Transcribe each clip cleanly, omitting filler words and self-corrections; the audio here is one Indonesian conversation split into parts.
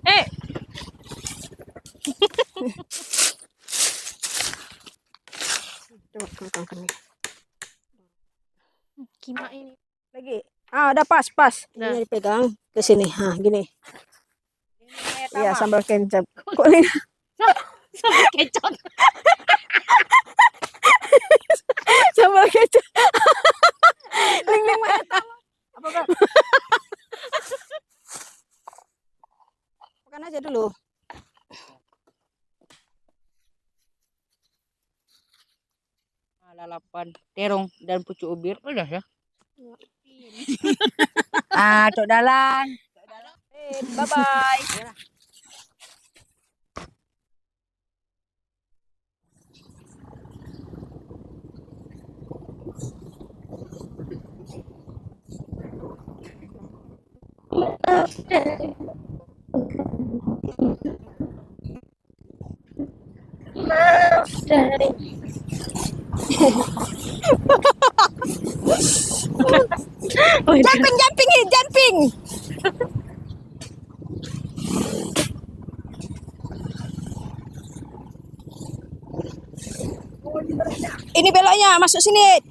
Eh, Coba kelihatan nih. gimana ini? Lagi. Ah, udah pas. Udah. Ini dipegang ke sini. Nah, gini. Ini Iya, sambal kecap. Kok ini sampai kecot. sambal kecap? Ling mana? Apa kan? Makan aja dulu. Lalapan, terong dan pucuk ubir udah ya. Cok dalan. Bye bye. Jumping. Ini beloknya masuk sini.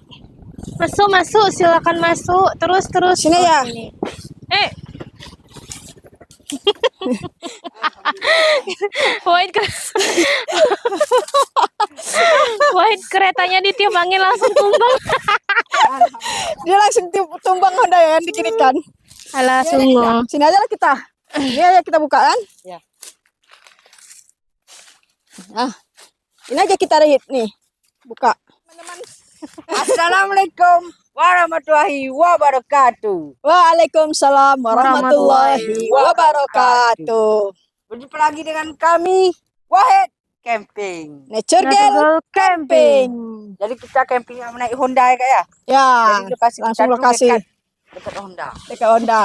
Masuk, silakan masuk. Terus. Sini ya. Sini. Eh. White keretanya ditiup angin langsung tumbang. Dia langsung tumbang Honda ya yang dikirikan. Alah sungguh. Sini aja lah kita. Ini aja kita buka kan? Ya. Ini aja kita rehit nih. Buka. Teman-teman. Assalamualaikum warahmatullahi wabarakatuh. Waalaikumsalam warahmatullahi wabarakatuh. Berjumpa lagi dengan kami Wahid Camping. Nature Girl Camping. Jadi kita camping naik Honda ya kak ya. Ya, Jadi lokasi langsung kita tuh lokasi dekat Honda. dekat Honda.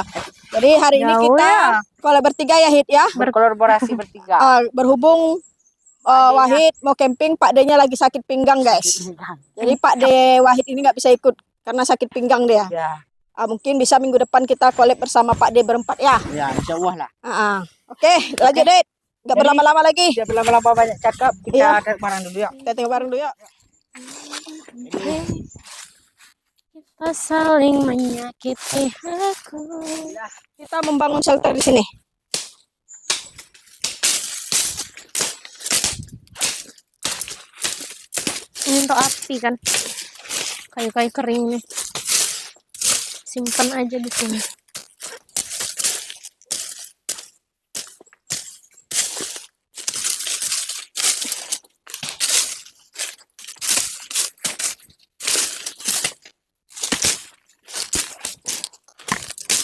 Jadi hari ini Jauh kita ya. kalau bertiga ya Hit ya. Berkolaborasi bertiga. Berhubung Wahid mau camping, Pak D-nya lagi sakit pinggang guys. Jadi Pak D Wahid ini nggak bisa ikut karena sakit pinggang dia. Ya, Mungkin bisa minggu depan kita collab bersama Pak D berempat ya. ya insya Allah lah. Oke, lanjut Dit. Nggak Jadi, berlama-lama lagi. Tidak berlama-lama banyak cakap. Kita Iya. tarik barang dulu ya. Kita tengok bareng dulu ya. Kita saling menyakiti aku. Kita membangun shelter di sini. Ini untuk api kan. Kayu-kayu kering nih. Simpan aja di sini.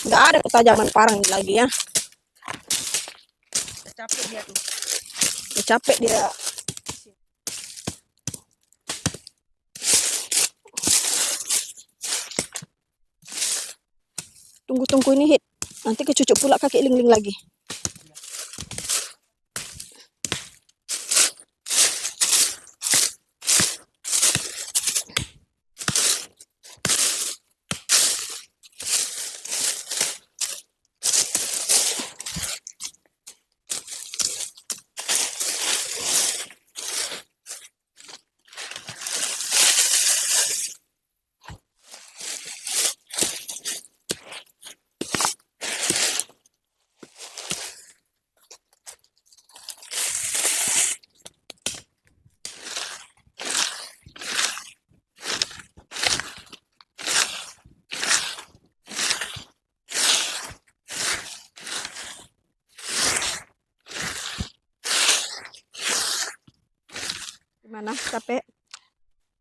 Nggak ada ketajaman parang lagi ya. Capek dia tuh. Udah capek dia. Tunggu ini Hit. Nanti kecucuk pula kaki Ling lagi. Gimana? Capek?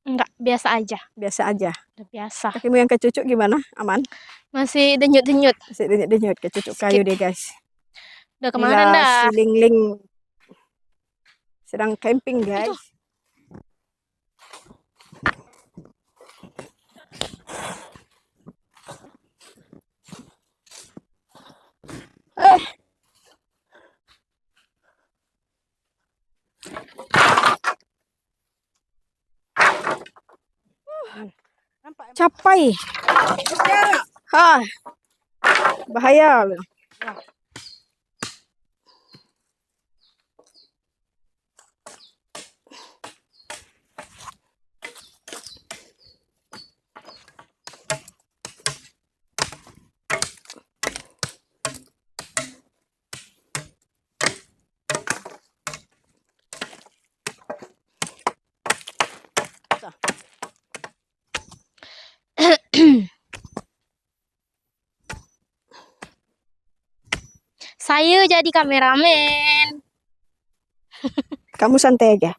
Enggak, biasa aja. Biasa aja. Udah biasa. Kakimu yang kecucuk gimana? Aman? Masih denyut-denyut. Masih denyut kecucuk kayu deh guys. Udah kemarin Inilah dah. si Ling sedang camping guys. Capai. Bahaya. Ayo jadi kameramen. Kamu santai aja.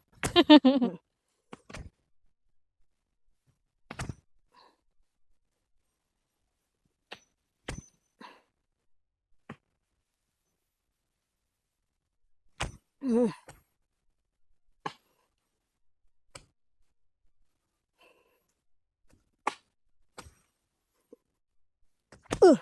Hmm. Uh.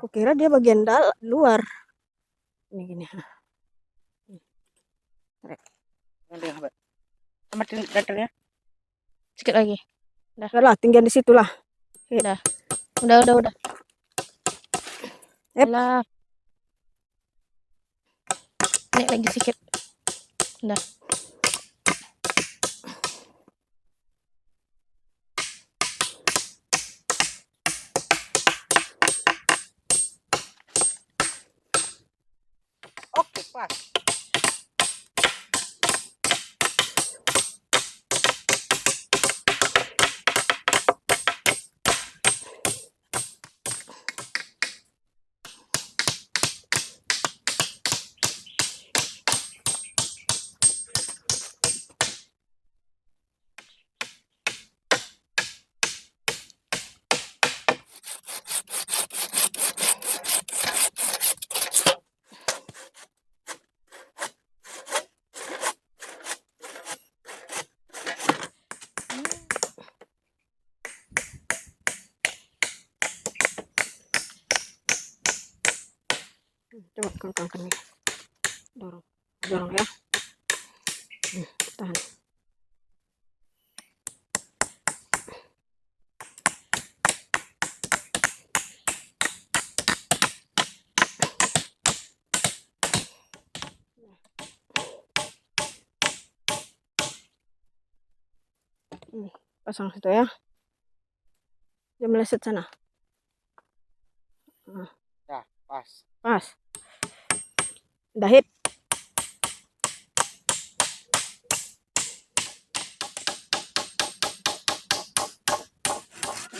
Aku kira dia bagian luar. Ini gini. Tamatin datangnya. Sedikit lagi. Udah lah, tinggal di situ lah. Udah. Yep. Lah. Naik lagi sedikit. Udah. Oke, pas. Coba kencangkan nih. Dorong ya. Tahan. Pasang situ ya. Dia meleset sana. Dah, pas. Pas. Udah hit.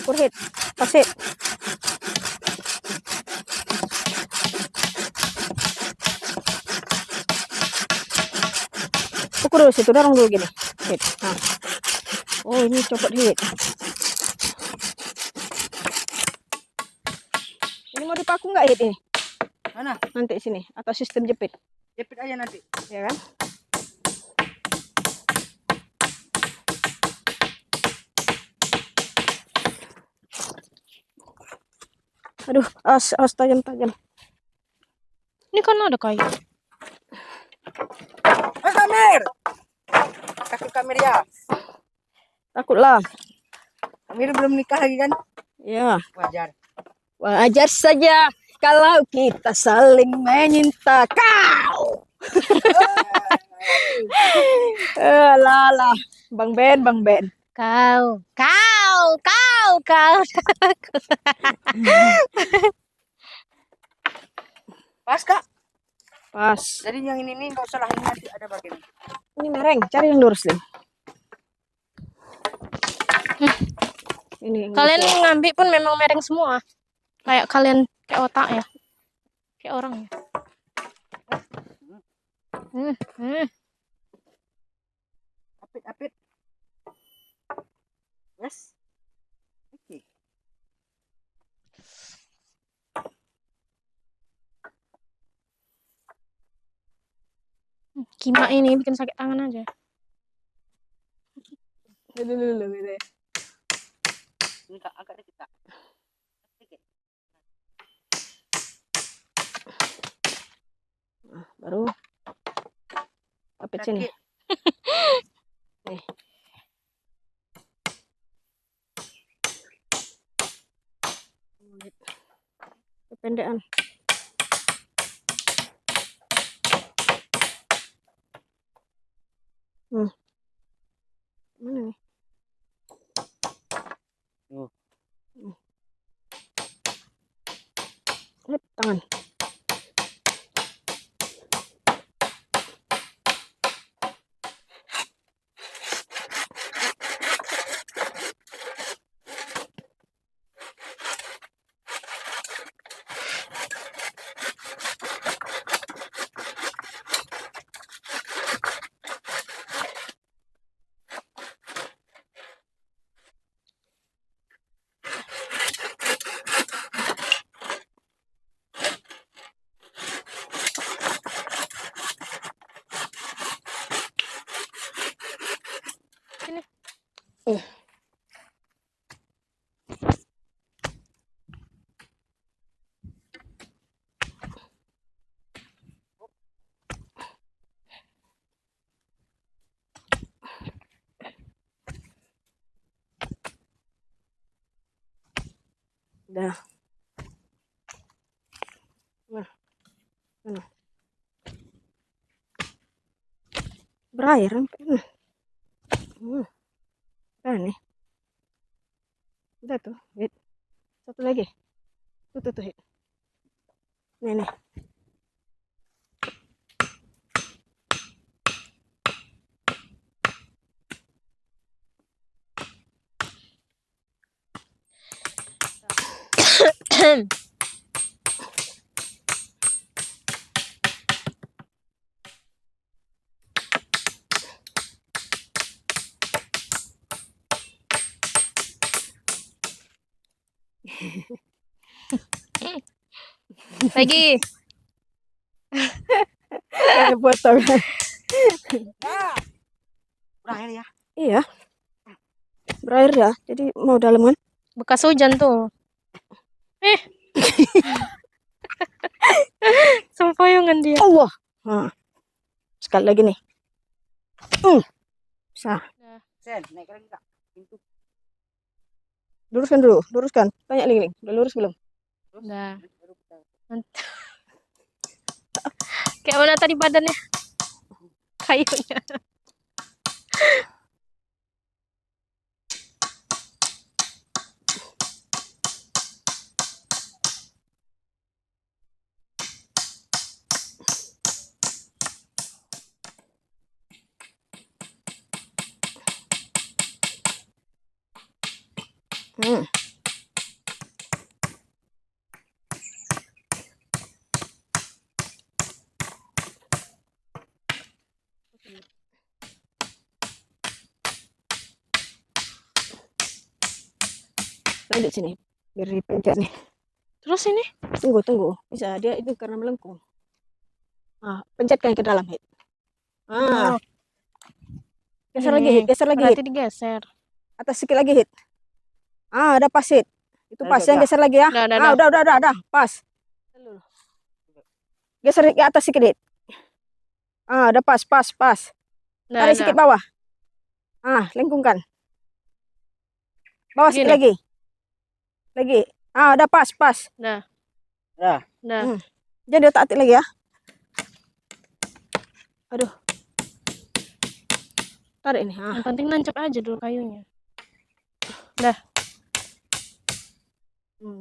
Ukur hit. Pas hit. Ukur dulu situ, dorong dulu gini. Hit. Nah. Oh, ini copot hit. Ini mau dipaku nggak hit ini? Mana? Nanti sini atau sistem jepit. Jepit aja nanti. Ya kan? Aduh, as tajam-tajam. Ini kan ada kayu. Kamir. Kasih kamir ya. Takutlah. Kamir belum nikah lagi kan? Ya. Wajar. Wajar saja kalau kita saling menyinta kau. Lala, Bang Ben. Kau. Pas, Kak. Pas. Jadi yang ini nih nggak usah lah, ini nanti ada bagian. Ini mereng, cari yang lurus deh. Ini yang Kalian lurus. ngambil pun memang mereng semua. Kayak kalian kayak otak ya. Kayak orang ya. Apit. Yes. Oke. Kima ini bikin sakit tangan aja. Dulu. Enggak, agak dikit, Kak. Dikit. Nah, baru apit sini. Nih. Kependekan. Mana nih? Tangan. Sini. Udah. Nah. Berair sampai. Udah nih. Udah tuh, Hit. Satu lagi. Tuh, Hit. Nih. Lagi. Kayak potong. Ya. Berakhir ya. Iya. Berair ya. Jadi mau dalam kan? Bekas hujan tuh. Sempoyongan dia. Allah. Nah. Sekali lagi nih. Bisa. Sen, naik lagi kak. Pintu. Luruskan dulu. Luruskan. Tanya Ling. Udah lurus belum? Udah. Kayak mana tadi badannya? Kayunya. Hmm. Lanjut sini. Biar dipencet nih. Terus ini? Tunggu. Bisa dia itu karena melengkung. Nah, pencetkan ke dalam, Hit. Ah. Geser lagi, Hit. Geser lagi, Hit. Berarti digeser. Atas sedikit lagi, Hit. Ah, udah pas, Hit. Itu pas. Yang geser lagi ya. Udah. Pas. Geser ke atas sedikit, Hit. Ah, udah pas. Tarik sedikit bawah. Ah, lengkungkan. Bawah sedikit lagi. Ah, udah pas. Nah. Jadi otak-atik lagi ya. Aduh. Tarik nih. Yang penting nancap aja dulu kayunya. Dah.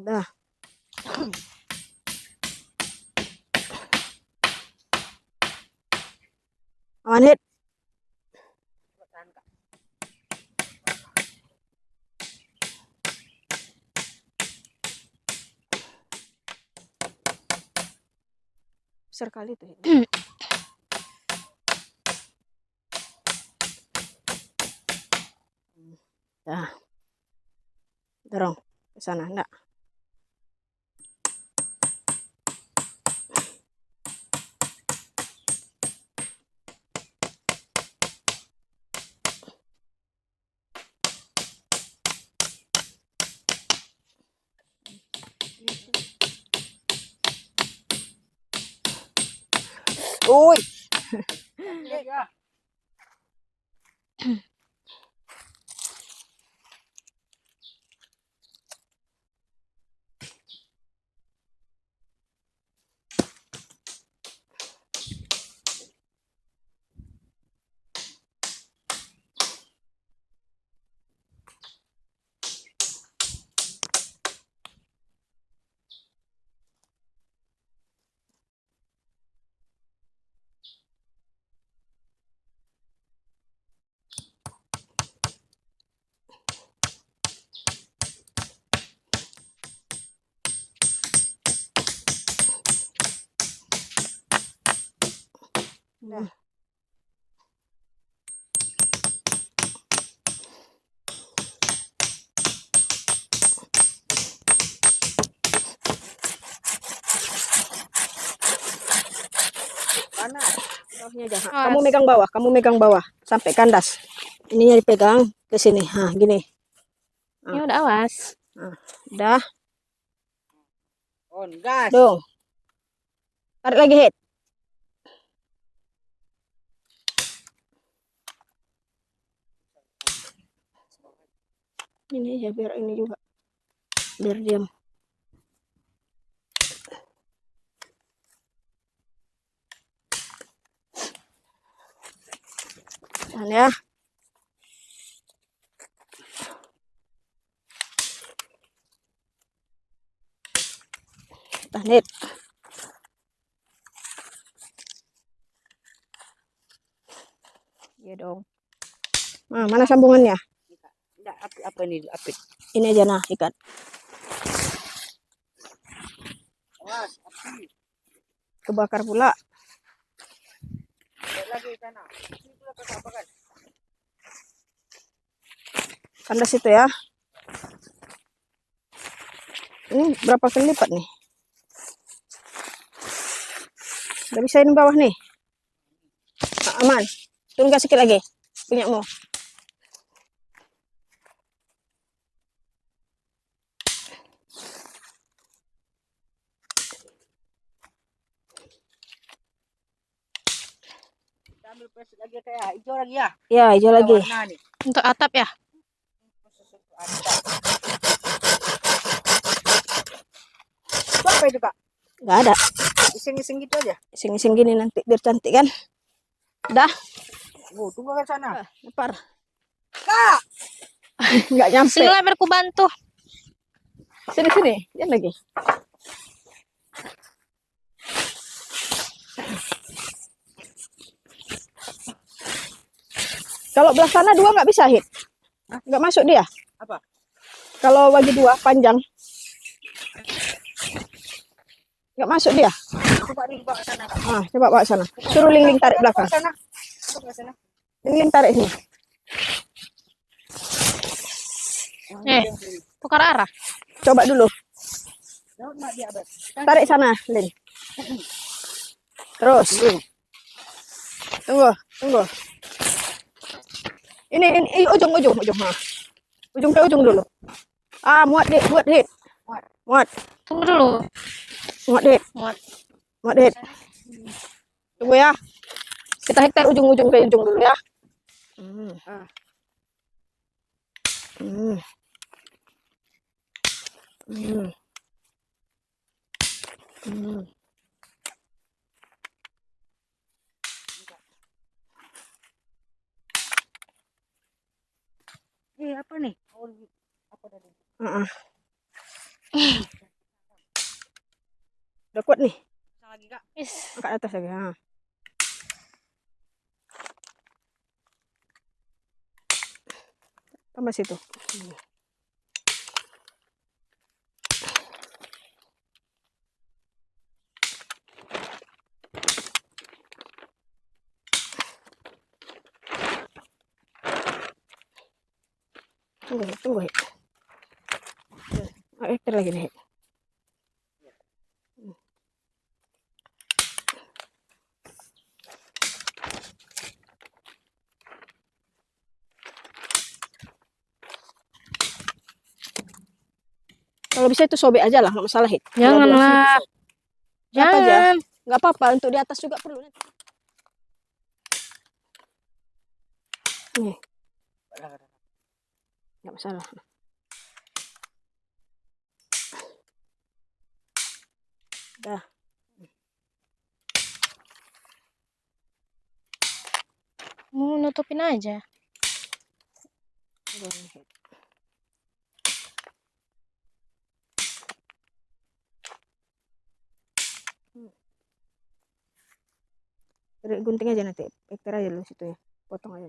Dah. Aman, Hit. Besar kali tuh, Hit. Dah. Dorong ke sana, enggak. Uy. Ya. Nah. Panas. Bawahnya aja. Awas. Kamu megang bawah sampai kandas. Ininya dipegang ke sini. Nah, gini. Ya udah awas. Nah, udah. On gas. Dong. Tarik lagi, Hit. Ini ya biar ini juga. Biar diam. Tahan ya. Tahan, Hit. Iya dong. Nah, mana sambungannya? Tidak, apa ini? Apit. Ini aja nah, ikat. Awas, api. Kebakar pula. Tarik lagi sana. Ini pula apa kan? Kandas itu ya. Ini berapa kali lipat nih? Udah bisa ini bawah nih. Nah, aman. Turun sedikit lagi. Punyamu. Kita ambil plastik lagi kayak hijau lagi ya. Ya, hijau lagi. Warna nih. Untuk atap ya. Itu apa itu kak? Nggak ada. Iseng-iseng gitu aja. Iseng-iseng gini nanti biar cantik kan. Udah. Tunggu ke sana. Lepar. Kak. Nggak nyampe. Sini lah biar ku bantu. Sini. Jangan lagi. Kalau belah sana 2 nggak bisa, Hit. Nggak masuk dia. Apa? Kalau bagi 2 panjang. Nggak masuk dia. Coba nih bawa sana kak. Ah, coba bawa sana. Suruh Ling tarik belakang. Bawa sana. Bawa sana. Ling tarik sini. Tukar arah. Coba dulu. Daun mak dia abad. Tarik sana, Ling. Terus. Tunggu. Ini ujung. Nah. Ujung ke ujung dulu. Ah, muat, Hit. Muat. Tunggu dulu. Muat, Hit. Muat, Hit. Tunggu ya. Kita tarik ujung-ujung ke ujung dulu ya. Apa nih? Apa tadi? Udah kuat nih. Lagi kak. Is. Angkat atas lagi. Ha. Tambah situ. Tunggu. Ekor lagi nih. Kalau bisa itu sobek aja lah, nggak masalah, Hit. Janganlah. Apa aja? Jangan. Nggak apa-apa, untuk di atas juga perlu. Nih, nggak masalah. Dah. Mau nutupin aja. Gunting aja nanti, ekor aja dulu situ ya, potong aja.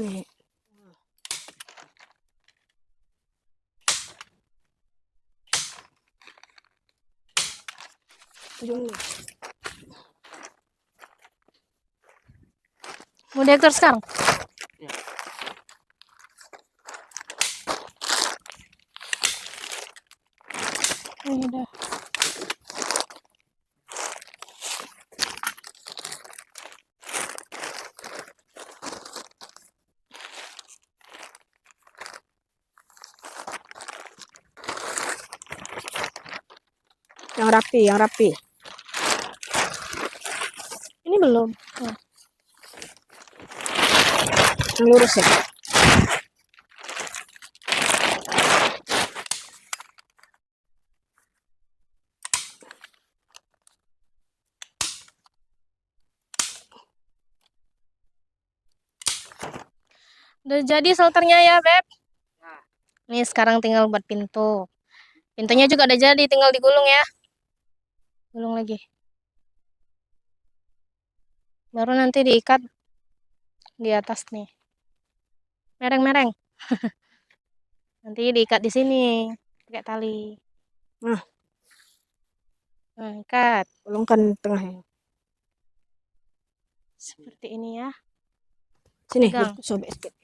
Nih. ujung nih. Mau diaktor sekarang? Ini dah. Yang rapi, yang rapi. Ini belum. Nah, Yang lurus ya. udah jadi shelternya ya, Beb. Nih sekarang tinggal buat pintu. Pintunya juga udah jadi, tinggal digulung ya. Gulung lagi. Baru nanti diikat di atas nih. Mereng-mereng. Nanti diikat di sini pakai tali. Nah, Nah, ikat gulungkan tengahnya. seperti ini ya. Sini, Pegang. sobek sedikit.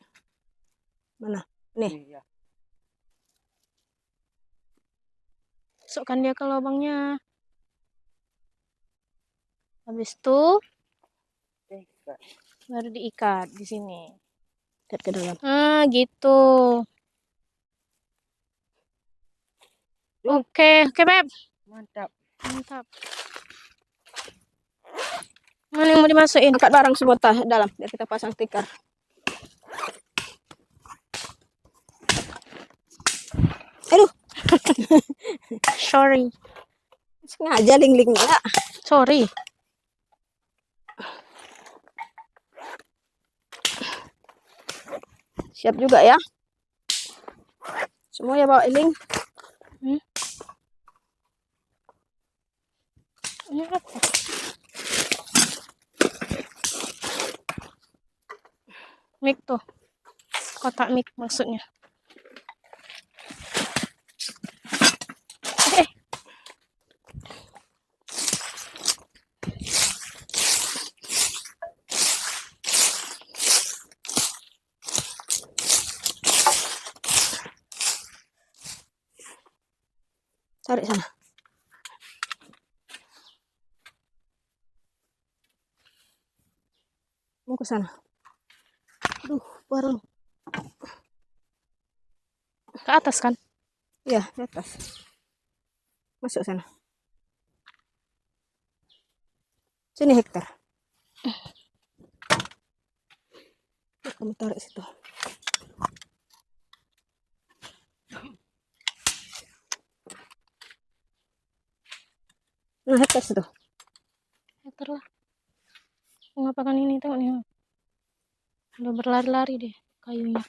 Mana? Nih. Masukkan dia ke lubangnya. Habis itu baru diikat di sini. Lihat ke dalam. Nah, gitu. Oke, oke, Beb. Mantap. Mantap. Mana yang mau dimasukin? Angkat barang semua dalam, biar kita pasang tikar. Aduh, Sorry. sengaja ling-lingnya. Sorry. Siap juga ya. Semua ya bawa link. Ini apa? Mic tuh. Kotak mic maksudnya. Eh. Tarik sana. Mau ke sana. Aduh, baru. Ke atas kan? Iya, di atas. Masuk sana. Sini Hektar. Kamu tarik situ. Nah, Hektar situ. Meter lah. Mau ngapakan ini? Tengok nih. Udah berlari-lari deh kayunya.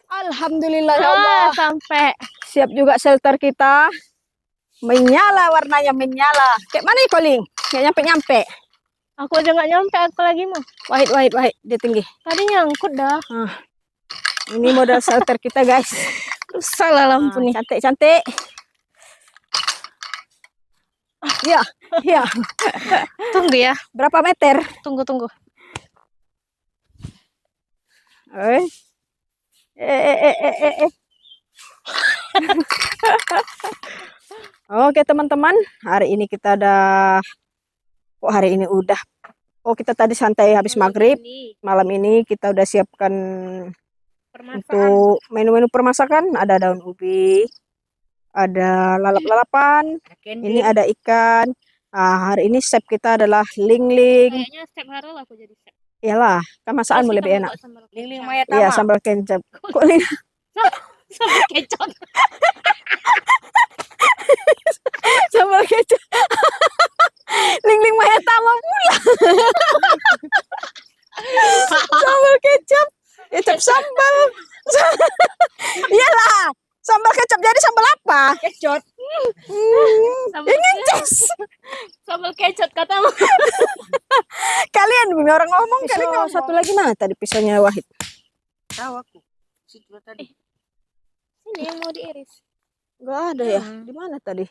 Alhamdulillah ya Allah. Sampai. Siap juga shelter kita. Menyala, warnanya menyala. Kayak mana ya Koling? Nggak nyampe-nyampe. Aku aja nggak nyampe, aku lagi mah. Wahid. Dia tinggi. Tadi nyangkut dah. Nah, ini modal shelter kita guys. Rusak lah lampu nih. Cantik-cantik. Iya, iya. Tunggu ya. Berapa meter? Tunggu. Oke teman-teman, hari ini kita udah. Oh, kita tadi santai habis maghrib. Malam ini kita udah siapkan untuk menu-menu permasakan. Ada daun ubi, ada lalap-lalapan, ini ada ikan. Nah, hari ini chef kita adalah Ling-Ling. Kayaknya setiap hari lah aku jadi chef. Iyalah, kan masakanmu lebih enak. Ling-ling Maya Iya, Tama. sambal kecap. Kok Ling? Sambal kecap. Sambal kecap. Ling-ling Maya Tama pula. Sambal kecap. Kecap sambal. kecot. Sambal sambal kecot katamu. Kalian punya orang ngomong kalian ngomong. Satu lagi mana tadi pisaunya Wahid? Tahu aku. Situ tadi. Ini yang mau diiris. Enggak ada ya. Di mana tadi?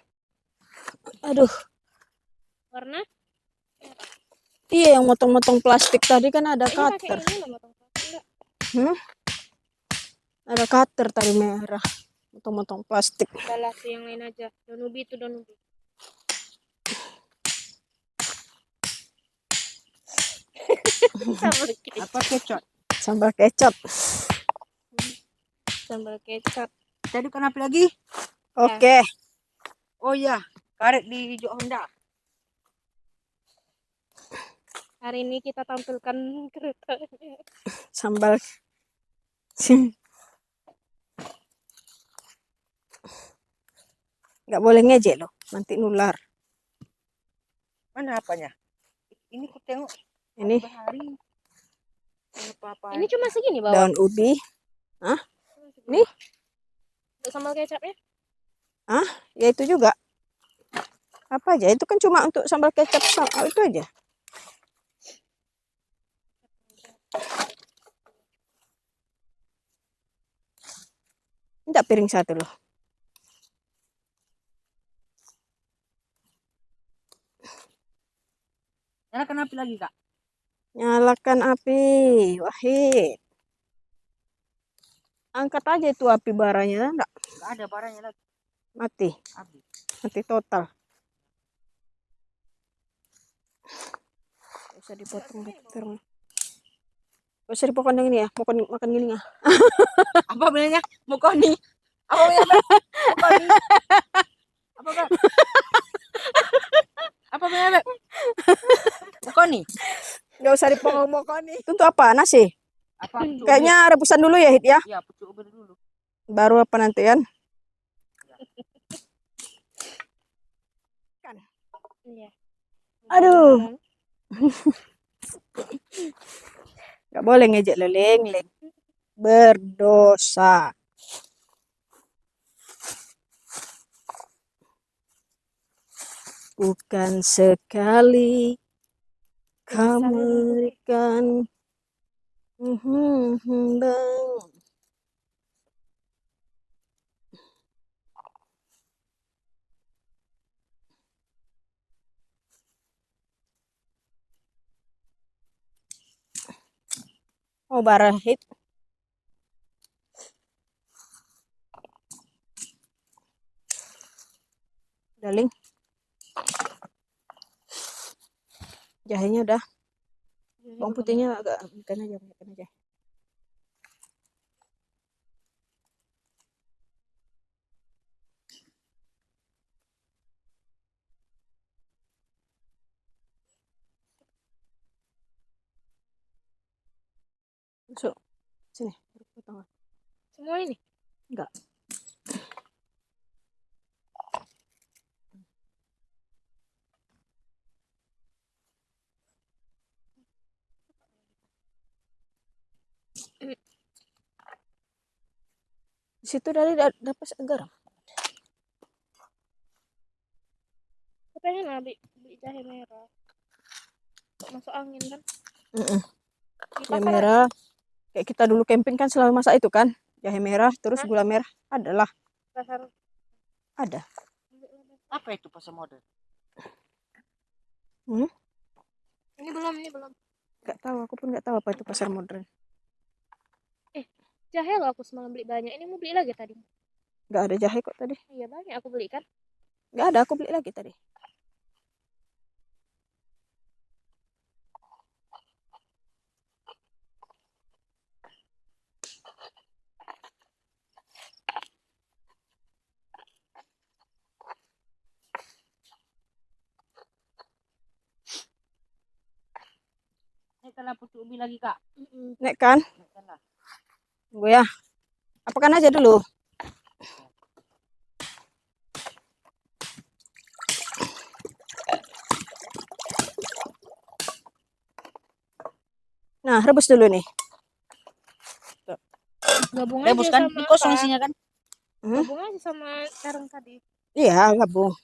Aduh. Warna? Iya, yang motong-motong plastik tadi kan ada Ini pakai cutter. ini loh motong plastik. Enggak. Ada cutter tadi merah. Motong-motong plastik. Udahlah tuh yang lain aja. Daun ubi itu daun ubi. Sambal kecot. Apa kecot? Sambal kecap. Sambal kecot. Tadi kenapa lagi? Oke. Oh iya, karet di Jok Honda. Hari ini kita tampilkan keretanya. Sambal. Nggak boleh ngejek loh. Nanti nular. Mana apanya? Ini ku tengok Ini hari. Apa-apa. Ini cuma segini bawah. daun ubi. Hah? Nih? Untuk sambal kecapnya? Ya itu juga. Apa aja? Itu kan cuma untuk sambal kecap itu aja. Minta piring satu loh. Nyalakan api lagi, Kak. Nyalakan api. Wahid. Angkat aja itu api baranya. Enggak Enggak ada barangnya lagi. mati. Habis. Mati total. Bisa dipotong terus. Bisa dipotong yang ini ya. Makan gini ya. Apa bilangnya? Mukoni. Apa bilangnya? Mukoni. Apa Beb? Apa bilangnya Beb? Mukoni. Nggak usah dipotong nih. Itu untuk apa? Nasi? Apa? Pucuk Kayaknya rebusan dulu ya, Hid ya. ubir? Ya, pucuk ubir dulu. Baru apa nanti kan? Iya. Aduh. Nggak boleh ngejek leleng. Berdosa. Bukan sekali kamu memberikan bang. Oh, barahit. Daling. Jahenya udah. Bawang putihnya agak bukan aja. Masuk. Sini. Potong. Semua ini? Enggak. Di situ dari dapat garam. Aku pengen lah beli jahe merah. Masuk angin kan? Di Jahe pasar merah. Kayak kita dulu camping kan selalu masak itu kan. Jahe merah terus gula merah. Adalah. pasar. Ada. Apa itu pasar modern? Ini belum. Nggak tahu. Aku pun nggak tahu apa itu pasar modern. Jahe loh aku semalam beli banyak. Ini mau beli lagi tadi. Nggak ada jahe kok tadi. Iya banyak aku beli kan. Nggak ada. Aku beli lagi tadi. Ini kalau pucuk ubir lagi, Kak. Nek kan? Naikkanlah. Tunggu ya. Apakan aja dulu. Nah, rebus dulu nih. Gabung Rebus aja kan? sama Ini kosong apa? isinya kan? Gabung aja sama sarung tadi. Iya, gabung.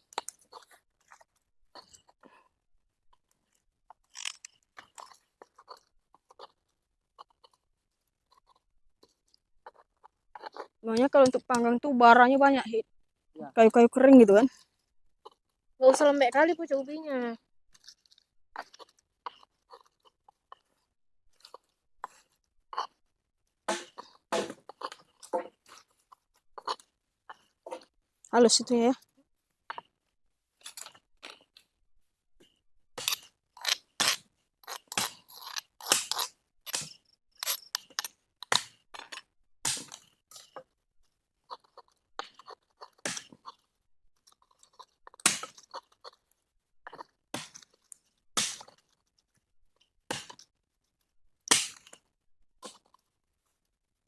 Makanya kalau untuk panggang tuh baranya banyak, Hit. Ya. Kayu-kayu kering gitu kan. Gak usah lembek kali pucuk ubinya. Halus itu ya.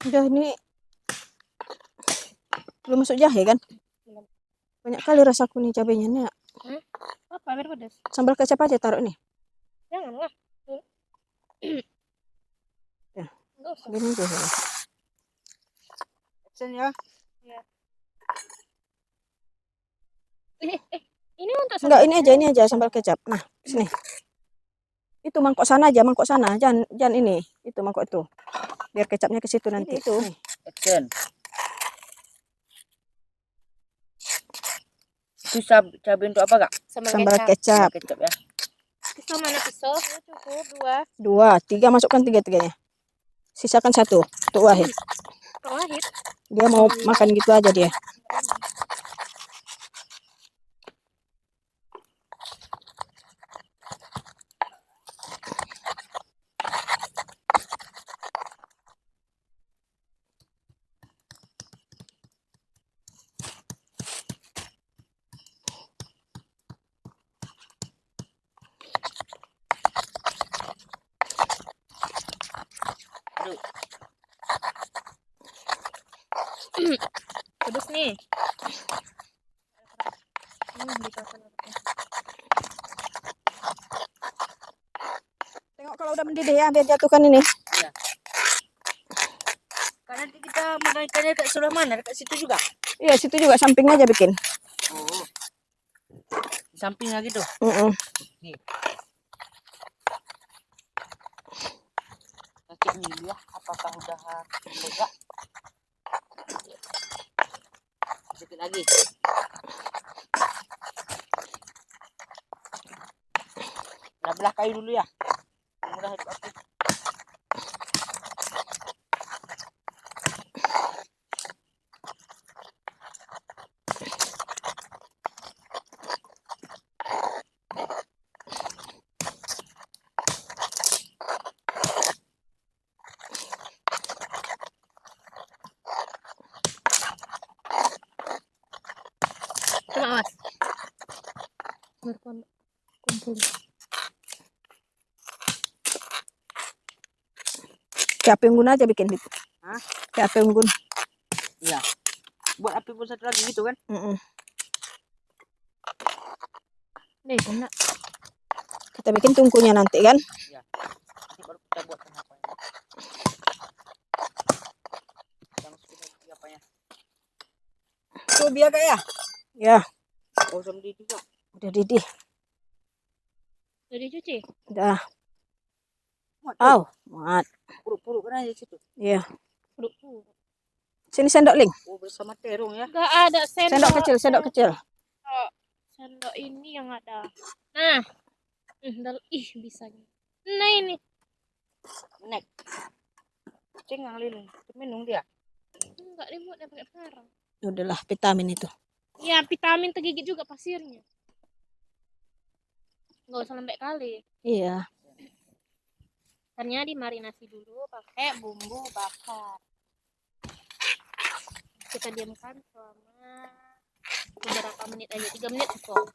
Udah, ini belum masuk jahe kan? Belum. Banyak kali rasa kuning cabenya nih. Apa biar pedas? Sambal kecap aja taruh nih. Jangan lah. Ya. Nggak usah. Gini aja. Action ya. Ini untuk Enggak, sambal ini aja sambal kecap. Nah, sini. Itu mangkok sana aja, mangkok sana. Jangan ini. Itu mangkok itu. Biar kecapnya ke situ nanti. Itu. Nih. Action. Itu cabai untuk apa, Kak? Sambal kecap. Kecap ya. Pisau mana pisau? Ya, cukup 2. 2, 3 masukkan tiga-tiganya. Sisakan 1 untuk Wahid. Wahid. Dia mau makan gitu aja dia. Aduh. Pedas nih. Tengok kalau udah mendidih ya, biar jatuhkan ini. Ya. Karena nanti kita menaikkannya ke sebelah mana? Dekat situ juga. Iya, situ juga samping aja bikin. Oh. Di sampingnya gitu. Nih. Cek dulu ya, apakah udah enggak? Sedikit lagi. Belah kayu dulu ya. Mudah itu aku. Coba Mas. Kumpul. Kayak api unggun aja bikin gitu. Hah? Kayak api unggun. Iya. Buat api pun satu lagi gitu kan? Nih, kena. Kita bikin tungkunya nanti kan. Iya. Nanti baru kita buat apa ya. Kita masukin lagi apa ya. Tuh biar Kak ya? Ya, Oh, udah mendidih Kak. udah didih. Udah dicuci? Udah. Muat. Muat. Puruk-puruk kan aja situ. Iya. Aduh. Sini sendok, Ling. Oh, bersama terung ya. Enggak ada sendok. Sendok kecil. Sendok ini yang ada. Nah. Bisanya. Nah ini. Nek. Cengang lilin. Minum dia. Enggak dibuat dia pakai parang. Udahlah, vitamin itu. Ya, vitamin tergigit juga pasirnya. Enggak usah lembek kali. Iya. Ikannya dimarinasi dulu pakai bumbu bakar. Kita diamkan selama beberapa menit aja, 3 menit cukup.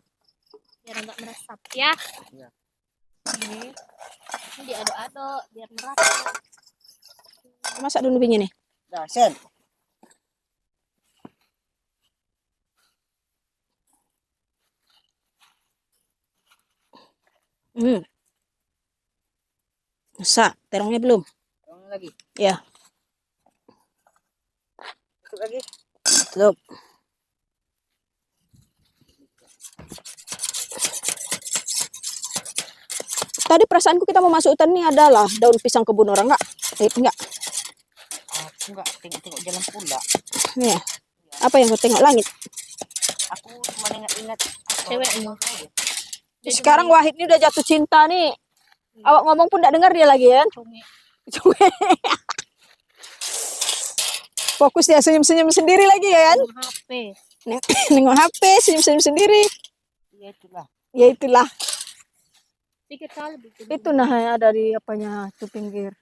Biar agak meresap ya. Iya. Ini diaduk-aduk biar merata. Masak dulu ubinya nih. Dah, Sen. Masak, terongnya belum. Terung lagi. Ya, Tutup lagi. tutup. Tadi perasaanku kita mau masuk hutan ini adalah daun pisang kebun orang enggak? Enggak. Aku nggak tengok-tengok jalan pula. Ya. Apa yang kau tengok langit? Aku cuma ingat-ingat Cewekmu. Dia Sekarang cuma Wahid ini udah jatuh cinta nih. Awak ngomong pun enggak dengar dia lagi ya. cumi. Fokus dia senyum-senyum sendiri lagi ya kan? HP. Nengok HP, senyum-senyum sendiri. ya itulah. Ya itulah. Sedikit kali bikin. Itu nah ya dari apanya itu pinggir.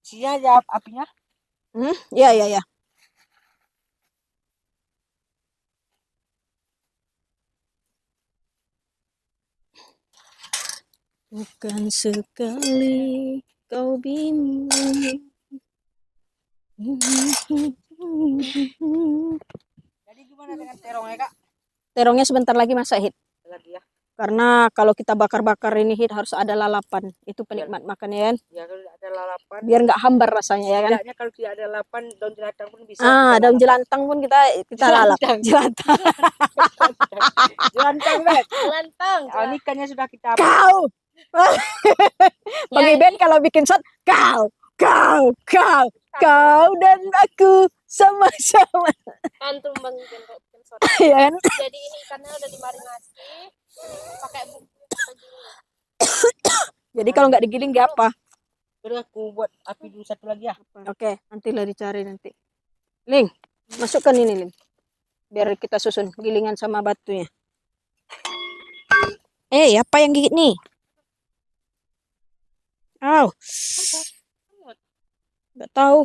Sia aja apinya. Ya ya ya. Bukan sekali kau bingung. Jadi gimana dengan terongnya kak? Terongnya sebentar lagi masak Hit. Lagi ya. Karena kalau kita bakar-bakar ini Hit harus ada lalapan. Itu penikmat makan ya kan. Ya kalau ada lalapan. Biar nggak hambar rasanya ya kan. Tidaknya kalau tidak ada lalapan daun jelantang pun bisa. Daun jelantang pun kita lalap. Jelantang. Jelantang bet. Lantang. Ini ikannya sudah kita. Kau. Bang Iben kalau bikin shot kau dan aku sama-sama. Antum Bang Iben kok bikin soto. Ya kan? Jadi ini ikannya udah dimarinasi pakai bumbu. Jadi kalau nggak digiling dia apa? Terus aku buat api dulu satu lagi ya. Oke, nanti lah dicari nanti. Ling, masukkan ini Ling. Biar kita susun gilingan sama batunya. Apa yang gigit nih? Nggak tahu.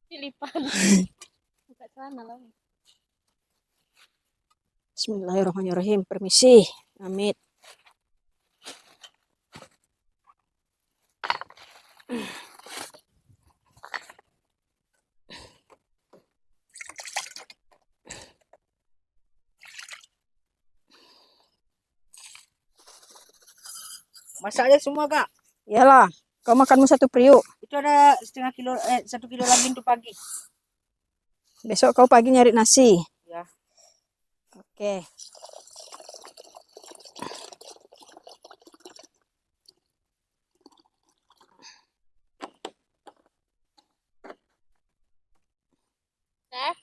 Dilipat. Buka celana lah. Bismillahirrahmanirrahim. Permisi. Amit. Masak aja semua kak. Iyalah, kau makanmu satu periuk. Itu ada 1 kilo lagi untuk pagi. Besok kau pagi nyari nasi. Ya. Oke.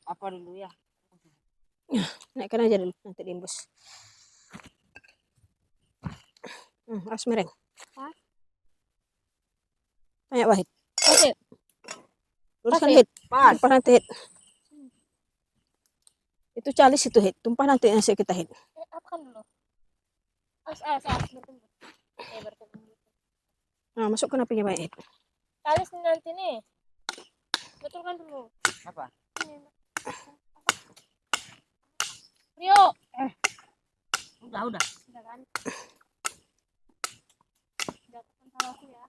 Apa dulu ya? Naikkan aja dulu, nanti diimbus. Asmereng. Banyak Wahid. Oke. Luruskan Pas, Hit. Pas. Tumpah nanti Hit. Itu calis itu Hit. Tumpah nanti nasi kita Hit. Apa dulu? Bertemu. Bertemu. Nah, masukkan apinya banyak Hit. Kalis nanti nih. Betul kan dulu? Apa? Rio. Udah. Udah kan? Jatuhkan sama aku ya.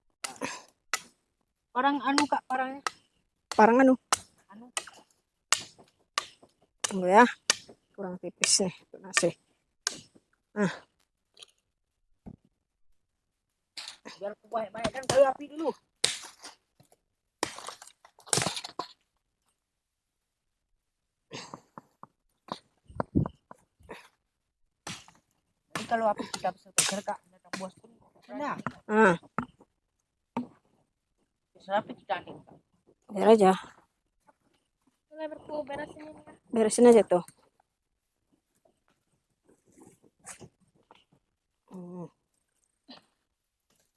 Parang anu kak, parangnya. Parang anu. Anu. Tunggu ya. Kurang tipis nih untuk nasi. Biar aku banyak-banyakkan kayu api dulu. Jadi kalau api kita bisa besar kak, datang bos pun. Nah, besar api kita nih. Biar aja. Mulai beresin ini ya. Beresin aja tuh.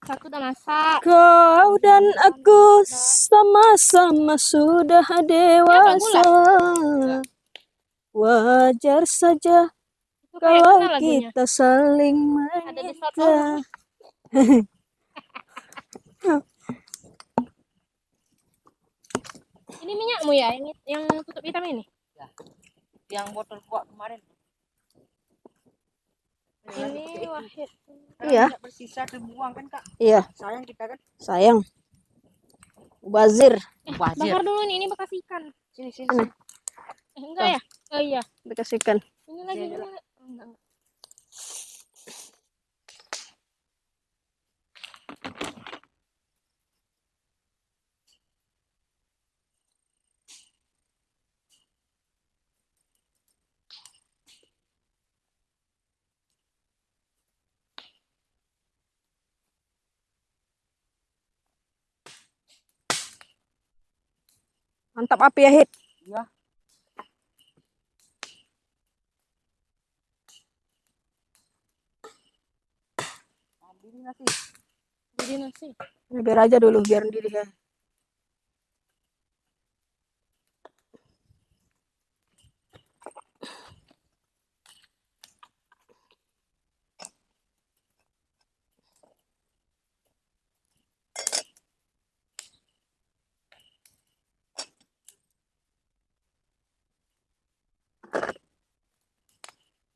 Satu udah masak. Kau dan aku sama-sama sudah dewasa. Wajar saja Itu kayak kalau mana lagunya? kita saling Ada di soto. menikah. Ini minyakmu ya yang tutup hitam ini? Ya. Yang botol kuat kemarin. Ini Wahid. Iya. Tidak bersisa terbuang kan kak? Iya, Sayang kita kan. sayang. Bazir. Wajir. Bakar dulu nih, ini bekas ikan. Sini. Enggak ya? Oh iya. Dikasihkan. Ini lagi. Iya, Enggak. Mantap api ya, Hit. Iya. Ambil nasi. Jadi nasi. Biar aja dulu, biar diri ya.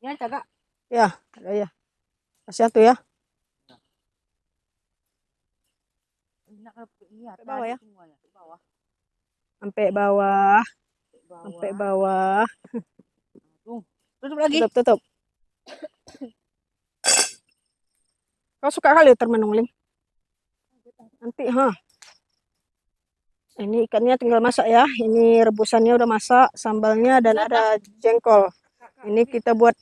Ya, Kak. Ya, ada ya. Kasih satu ya. Enak ini ya, Ke bawah ya. semuanya. Ke bawah. Sampai bawah. Ke bawah. Sampai bawah. Tutup lagi. Tutup, tutup. Kau suka kali termenung, Ling? Nanti, ha. Ini ikannya tinggal masak ya. Ini rebusannya udah masak, sambalnya dan ada jengkol. Ini kita buat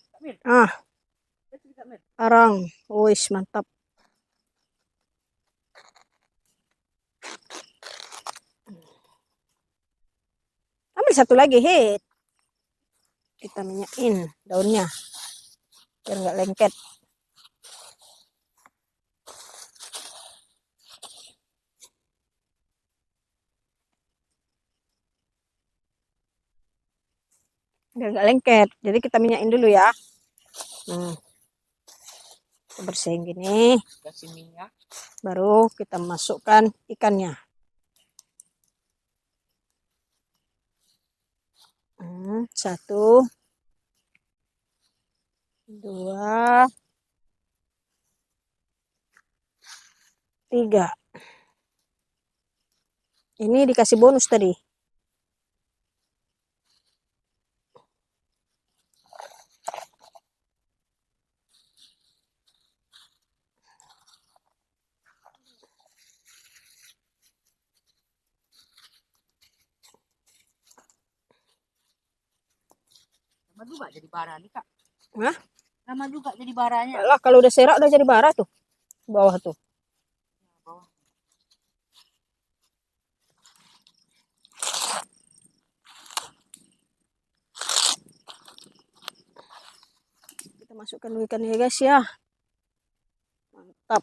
arang. Wis, mantap. Ambil satu lagi, Hit. Kita minyakin daunnya biar nggak lengket. Biar nggak lengket. Jadi kita minyakin dulu ya. Kita bersihin gini. Kasih minyak. Baru kita masukkan ikannya. Satu, dua, tiga. Ini dikasih bonus tadi. Lama juga jadi bara nih, Kak. Hah? Lama juga jadi baranya. Lah, kalau udah serak udah jadi bara tuh. Bawah tuh. Bawah. Kita masukkan ikannya ya, guys ya. Mantap.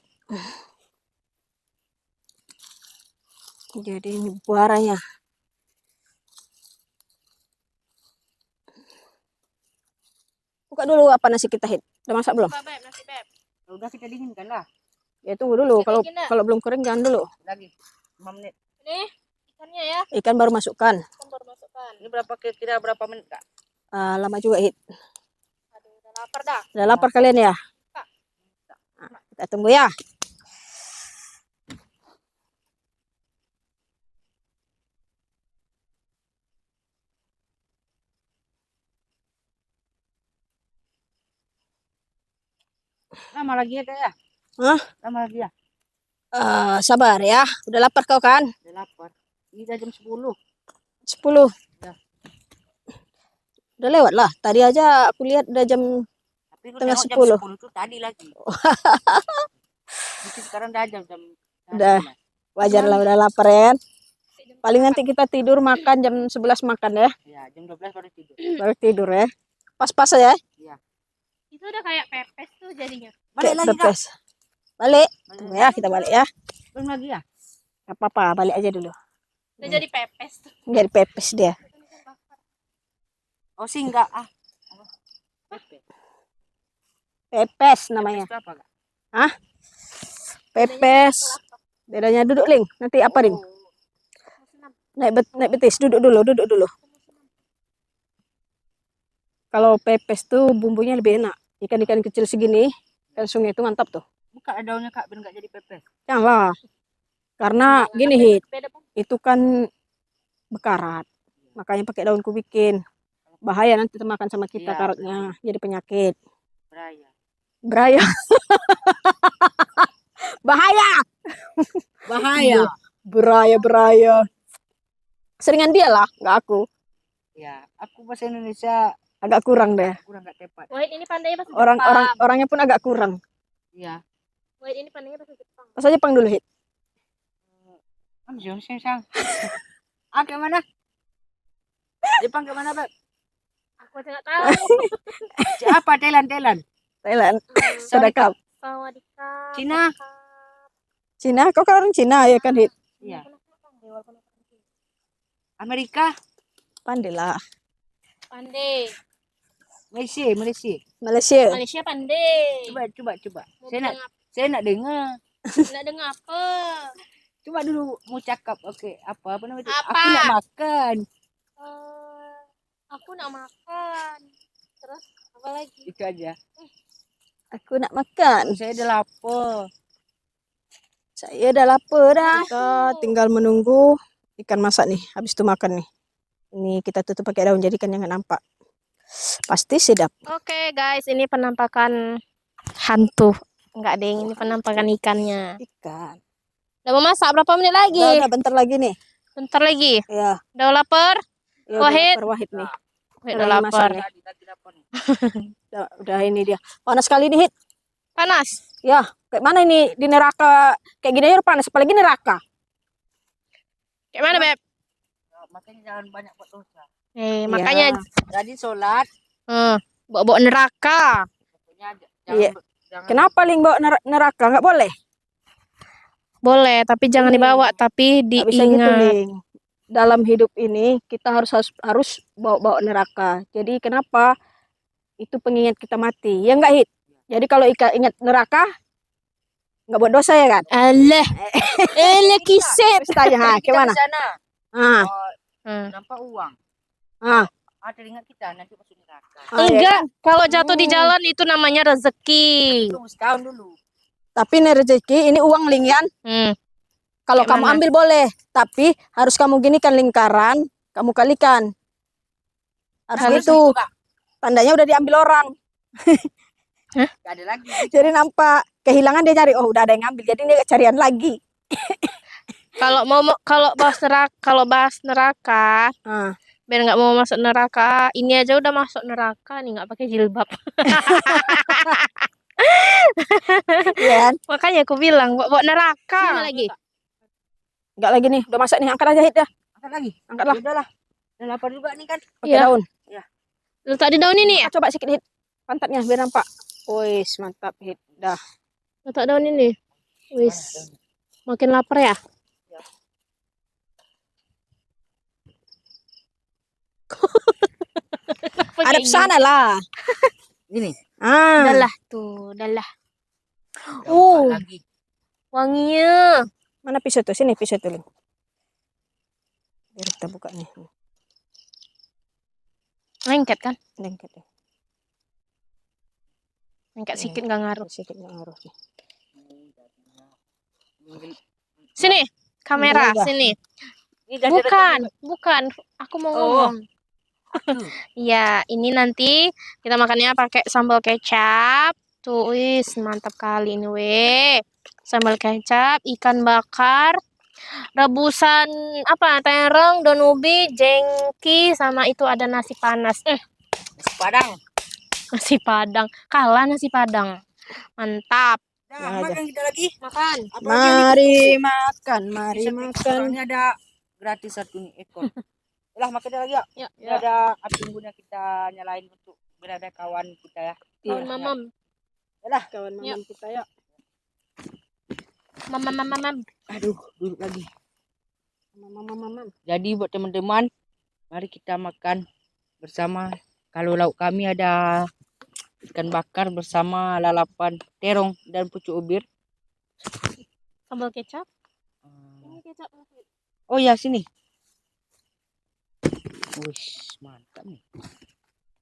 Jadi ini baranya. Buka dulu apa nasi kita, Hit. Udah masak belum? Apa, Beb? Nasi, Beb. Udah kita dinginkan lah. Ya tunggu dulu. Kita bikin dah. Kalau belum kering jangan dulu. Lagi 5 menit. Ini ikannya ya. Ikan baru masukkan. Ikan baru masukkan. Ini berapa kira berapa menit, Kak? Lama juga, Hit. Aduh, udah lapar dah. Udah lapar kalian ya? Nah, kita tunggu ya. Lama lagi ya, Kak ya? Hah? Lama lagi ya? Sabar ya. Udah lapar kau kan? Udah lapar. Ini udah jam 10. 10. Ya. Udah lewat lah. Tadi aja aku lihat udah jam Tapi udah Tengah jam 10. 10 itu tadi lagi. Jadi sekarang udah jam Udah. Wajar lah udah lapar ya. Paling nanti kita tidur makan jam 11 makan ya. Ya, jam 12 baru tidur. Baru tidur ya. Pas-pas ya. Iya. Itu udah kayak pepes tuh jadinya. Balik lagi, Kak. Pepes. Balik. Tunggu ya, kita balik ya. Belum lagi ya? Gak apa-apa, balik aja dulu. Udah jadi pepes tuh. Jadi pepes dia. Oh, sih enggak. Pepes namanya. Pepes apa, Kak? Hah? Pepes. Bedanya duduk, Ling. Nanti apa, Ling? Naik betis. Duduk dulu. Kalau pepes tuh bumbunya lebih enak. Ikan-ikan kecil segini, ikan sungai itu mantap tuh. Buka daunnya, Kak, biar enggak jadi pepes. Janganlah. Karena gini, Hit. Beda, Bang. Itu kan bekarat. Makanya pakai daun ku bikin. Bahaya nanti termakan sama kita Iya, karatnya. Jadi penyakit. Beraya. Beraya. Bahaya. Bahaya. Beraya. Seringan dia lah, nggak aku. Ya, aku bahasa Indonesia Agak kurang deh. kurang nggak tepat. Wahid ini pandainya bahasa Jepang. Orangnya pun agak kurang. Iya. Wahid ini pandainya bahasa Jepang. Pas aja pang dulu, Hit. Am Sang. Oke, mana? Jepang ke mana, Beb? Aku aja nggak tahu. Siapa? Thailand. Thailand. Sadakap. Sawadikap. Cina. Cina, kau kan orang Cina ya kan, Hit? Iya. Amerika. Pandai lah. Pandai. Malaysia. Malaysia. Malaysia pandai. Coba. Mau Saya bilang nak dengar. Nak dengar apa? Coba dulu mau cakap. Oke, apa namanya? Apa? Aku nak makan. Aku nak makan. Terus apa lagi? Itu aja. Aku nak makan. Saya udah lapar. Saya dah lapar dah. Kita tinggal menunggu ikan masak nih. Habis itu makan nih. Ini kita tutup pakai daun jadi kan jangan nampak. Pasti sedap. Oke guys, ini penampakan hantu. Enggak deng, ini penampakan ikannya. Ikan. Udah mau masak berapa menit lagi? Udah bentar lagi nih. Bentar lagi. Ya. Udah lapar? Ya Wahid. Wahid nih. Udah Lagi lapar. masak nih. Udah ini dia. Panas sekali nih, Hit. Panas. Ya, kayak mana ini di neraka kayak gini aja panas, apalagi neraka. Kayak mana, Beb? Makanya jangan banyak buat dosa. Makanya Tadi sholat. bawa neraka. Pokoknya Iya. jangan. Kenapa Ling bawa neraka? Nggak boleh. Boleh, tapi jangan dibawa, tapi Nggak bisa gitu, diingat. Ling. Dalam hidup ini kita harus bawa neraka. Jadi kenapa? Itu pengingat kita mati. Ya enggak, Hit? Jadi kalau ingat neraka nggak buat dosa ya kan? Allah. Kisah. Terus tanya, Kita gimana? ke sana. Ah, Nampak uang. ah. Teringat kita nanti masuk neraka. Ah, ya Enggak, kan? kalau jatuh di jalan itu namanya rezeki. Tunggu setahun dulu. Tapi ini rezeki, ini uang Ling Yan. Kalau Kayak kamu mana? ambil boleh, tapi harus kamu ginikan lingkaran, kamu kalikan. Harus gitu. Tandanya udah diambil orang. Gak ada lagi. Jadi nampak kehilangan dia cari, oh udah ada yang ngambil, jadi dia carian lagi. Kalau bahas neraka, Ah. biar nggak mau masuk neraka, ini aja udah masuk neraka nih nggak pakai jilbab. Iya kan? Makanya aku bilang bawa neraka. Mana lagi? Enggak lagi nih, udah masak nih, angkat aja Hit dah. Angkat lagi. Angkatlah. Udahlah. Udah lapar juga nih kan. Pakai Iya. daun. Letak di daun ini ya? Coba sedikit Hit. Pantatnya biar nampak. Wis, mantap Hit. Dah. Letak daun ini. Wis. Makin lapar ya? Hadap sana lah. Gini. Ah. Udahlah tuh, udahlah. Lagi. Wanginya. Mana pisau tuh? Sini pisau tuh, Ling. Biar kita buka nih. Lengket kan? Lengket ya. Lengket sedikit nggak ngaruh. Sedikit nggak ngaruh nih. Sini, kamera, Udah. sini. Ini jadi Bukan. Aku mau ngomong. Iya, ini nanti kita makannya pakai sambal kecap. Tuh, wis mantap kali ini, weh. Sambal kecap, ikan bakar, rebusan apa? Terong, daun ubi, jengki, sama itu ada nasi panas. Nasi Padang. Nasi Padang. Kalah nasi Padang. Mantap. Nah, makan kita lagi. Makan. Mari makan, mari makan. Ini ada gratis satu nih ekor. Lah makan lagi ya. Ya. Ini ada api unggunnya kita nyalain untuk berada kawan kita ya. Kawan mamam. Yalah, Kawan Ya. mamam kita ya. Mamam. aduh, duduk lagi. Mamam. Jadi buat teman-teman, mari kita makan bersama. Kalau lauk kami ada ikan bakar bersama lalapan terong dan pucuk ubir. Sambal kecap. Ini kecap. Oh ya, sini. Wih, mantap nih.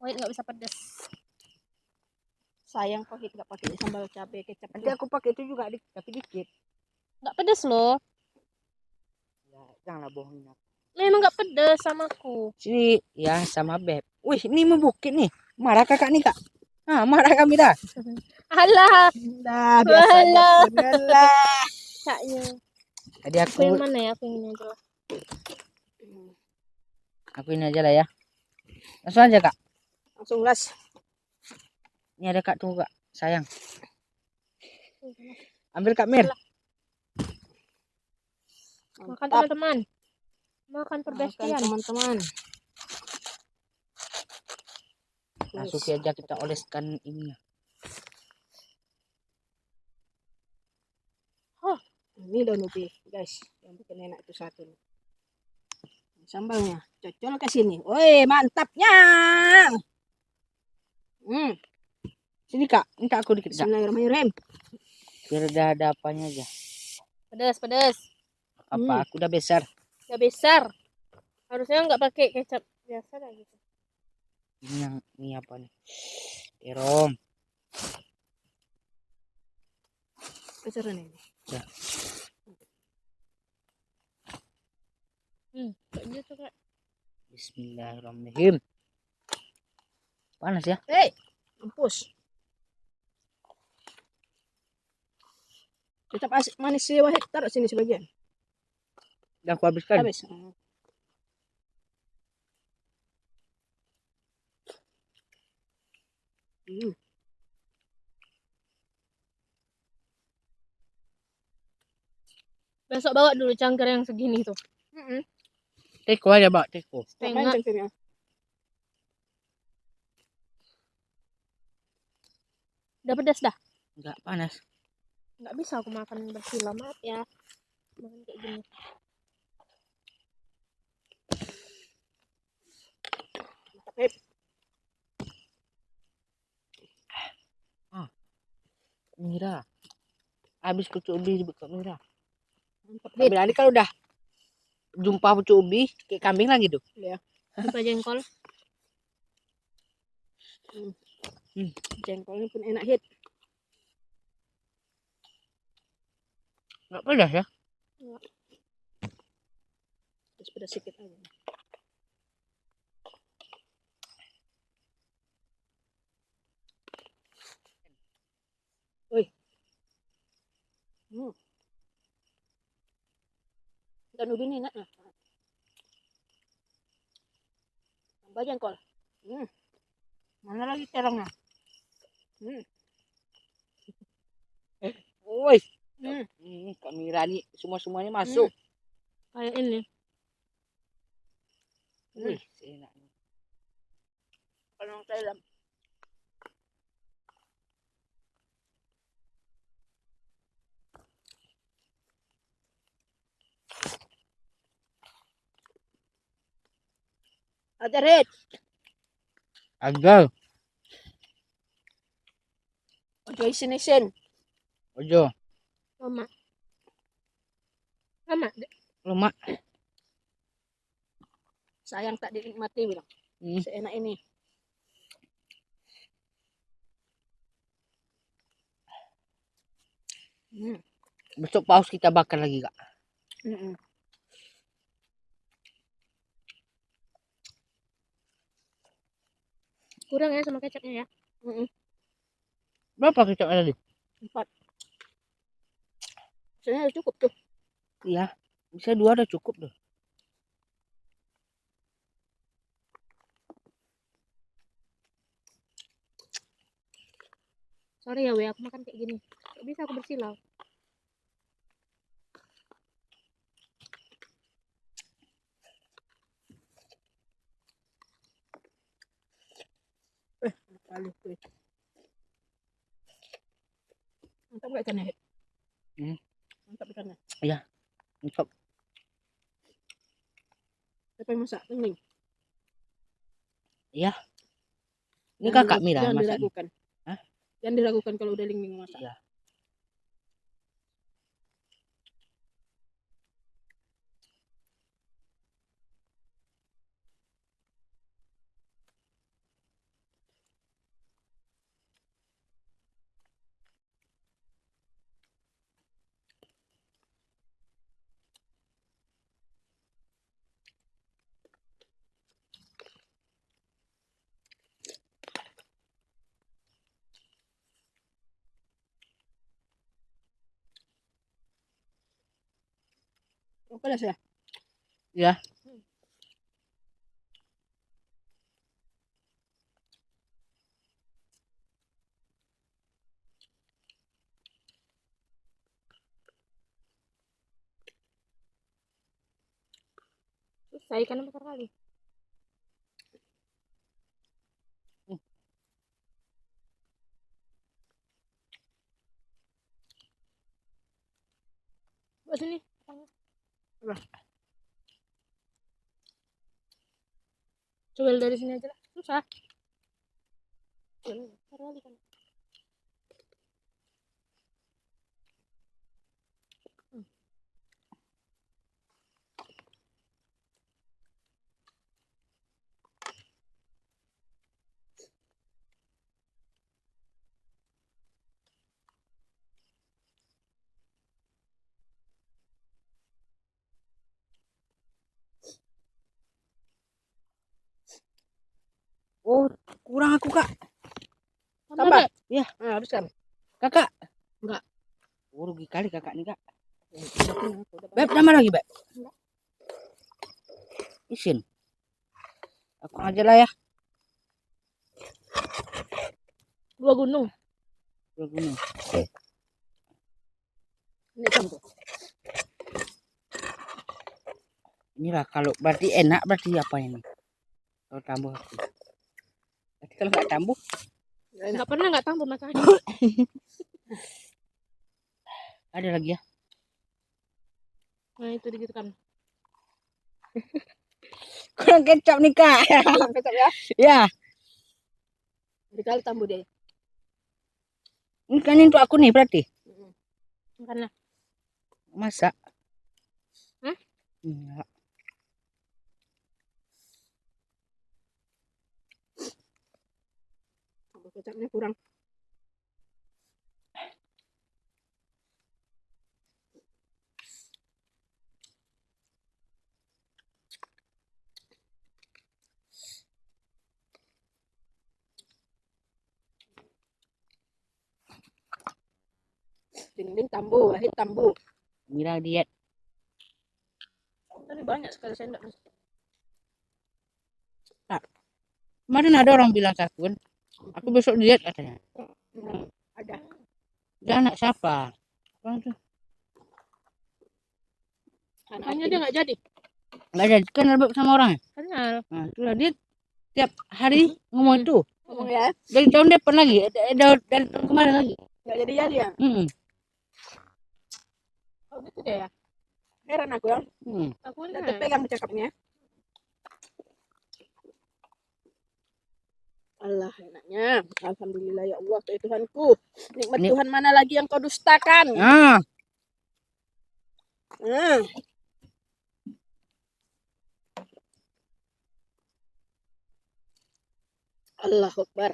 Wait, nggak bisa pedas. Sayang kok Hit nggak pakai sambal cabai kecap. Nanti aku pakai itu juga tapi dikit. Nggak pedas loh. Ya, janganlah bohongin aku. Memang nggak pedas sama aku. Sini ya sama Beb. Wih, ini membukit nih. Marah kakak nih kak. Ah, marah kami dah. Alah, Dah, biasa aja. Lah. kayaknya. Tadi Aku yang mana ya? Aku yang ini aja lah. aku ini aja lah ya. Langsung aja kak. Langsung las. Ini ada kak tunggu kak. Sayang. Ambil kak Mir. Makan teman-teman. Makan Makan perbestian. teman-teman. Langsung saja kita oleskan ininya. Ini daun ubi, guys. Yang bikin enak itu satu nih. Sambalnya cocol ke sini. Woi, mantapnya. Sini kak, minta aku dikit kak. Bismillahirrahmanirrahim. Biar ada apanya aja. Pedas, pedas. Apa aku udah besar. Udah besar. Harusnya nggak pakai kecap biasa lah gitu. Ini apa nih? Terong. Besaran ini. Ya. Kayak gitu kak. Bismillahirrahmanirrahim. Panas ya? Hei, mampus. Kecap asik manis sih Wahid, taruh sini sebagian. Udah aku habiskan. Habis. Besok bawa dulu cangkir yang segini tuh. Teko aja mbak, teko. Tengah. Udah pedas dah. Enggak panas. Nggak bisa aku makan bersila, maaf ya. Makan kayak gini. Mira. Habis pucuk ubi buka Mira. Mantap. Berani kalau udah jumpa pucuk ubi kayak kambing lagi tuh. Ya. Lupa jengkol. Jengkolnya pun enak hit. Enggak pedas ya? Terus pedas sedikit aja. Woi. Dan ubi ini enak. Tambah jengkol. Mana lagi terongnya? Woi. Kak Mira nih semuanya masuk. Kayak ini. Wih, enak. Kalau saya ada red. Agak. Ojo isin-isin. Ojo. Mama. Mama. Lemak. Sayang tak dinikmati bilang. Seenak ini. Besok paus kita bakar lagi kak. Kurang ya sama kecapnya ya. Berapa kecap tadi? 4. Sebenarnya cukup tuh. Iya. Bisa 2 udah cukup tuh. Sorry ya, aku makan kayak gini. Gak bisa aku bersilau. Kali tuh. Mantap gak ikannya? Mantap ikannya. Iya. Mantap. Siapa yang masak? Bening. Iya. Ini kakak Mira Jangan masak. diragukan. Hah? Jangan diragukan kalau udah Ling masak. Iya. Oh, pedas ya? Iya. Susah ikan besar kali. Buat sini. Coba dari sini aja lah. Susah. Taruh lagi kan. Oh, kurang aku, Kak. Tambah. Ya, Nah, habiskan. Kakak. Enggak. Oh, rugi kali Kakak nih, Kak. Beb, tambah lagi, Beb. Isin. Aku aja lah ya. 2 gunung. Begini. Ini campur. Inilah kalau berarti enak berarti apa ini? Kalau tambah. Berarti kalau nggak tambah, Enggak pernah enggak tambah masalahnya. ada lagi ya. Nah, itu gitu kan. Kurang kecap nih, Kak. Kurang kecap ya. Ya, Dikali tambah deh. ini kan untuk aku nih berarti. Karena Masak. Hah? Enggak. Tambah kecapnya kurang. Dinding tambu, lahir tambu. Mira diet. tadi banyak sekali sendok. Kemarin ada orang bilang ke aku kan, aku besok diet katanya. Ada. Dia anak siapa? Orang tuh. Hanya dia nggak jadi. Nggak ada kenal sama orang. Kenal. Nah, itulah dia tiap hari ngomong itu. Ngomong ya. Dari tahun depan lagi, dari tahun kemarin lagi. Nggak jadi ya. Oh gitu deh ya. Heran aku ya. Aku Nggak kan terpegang cakapnya. Allah enaknya. Alhamdulillah ya Allah Tuhanku. Nikmat Ini- Tuhan mana lagi yang kau dustakan? Ah, Allah Akbar.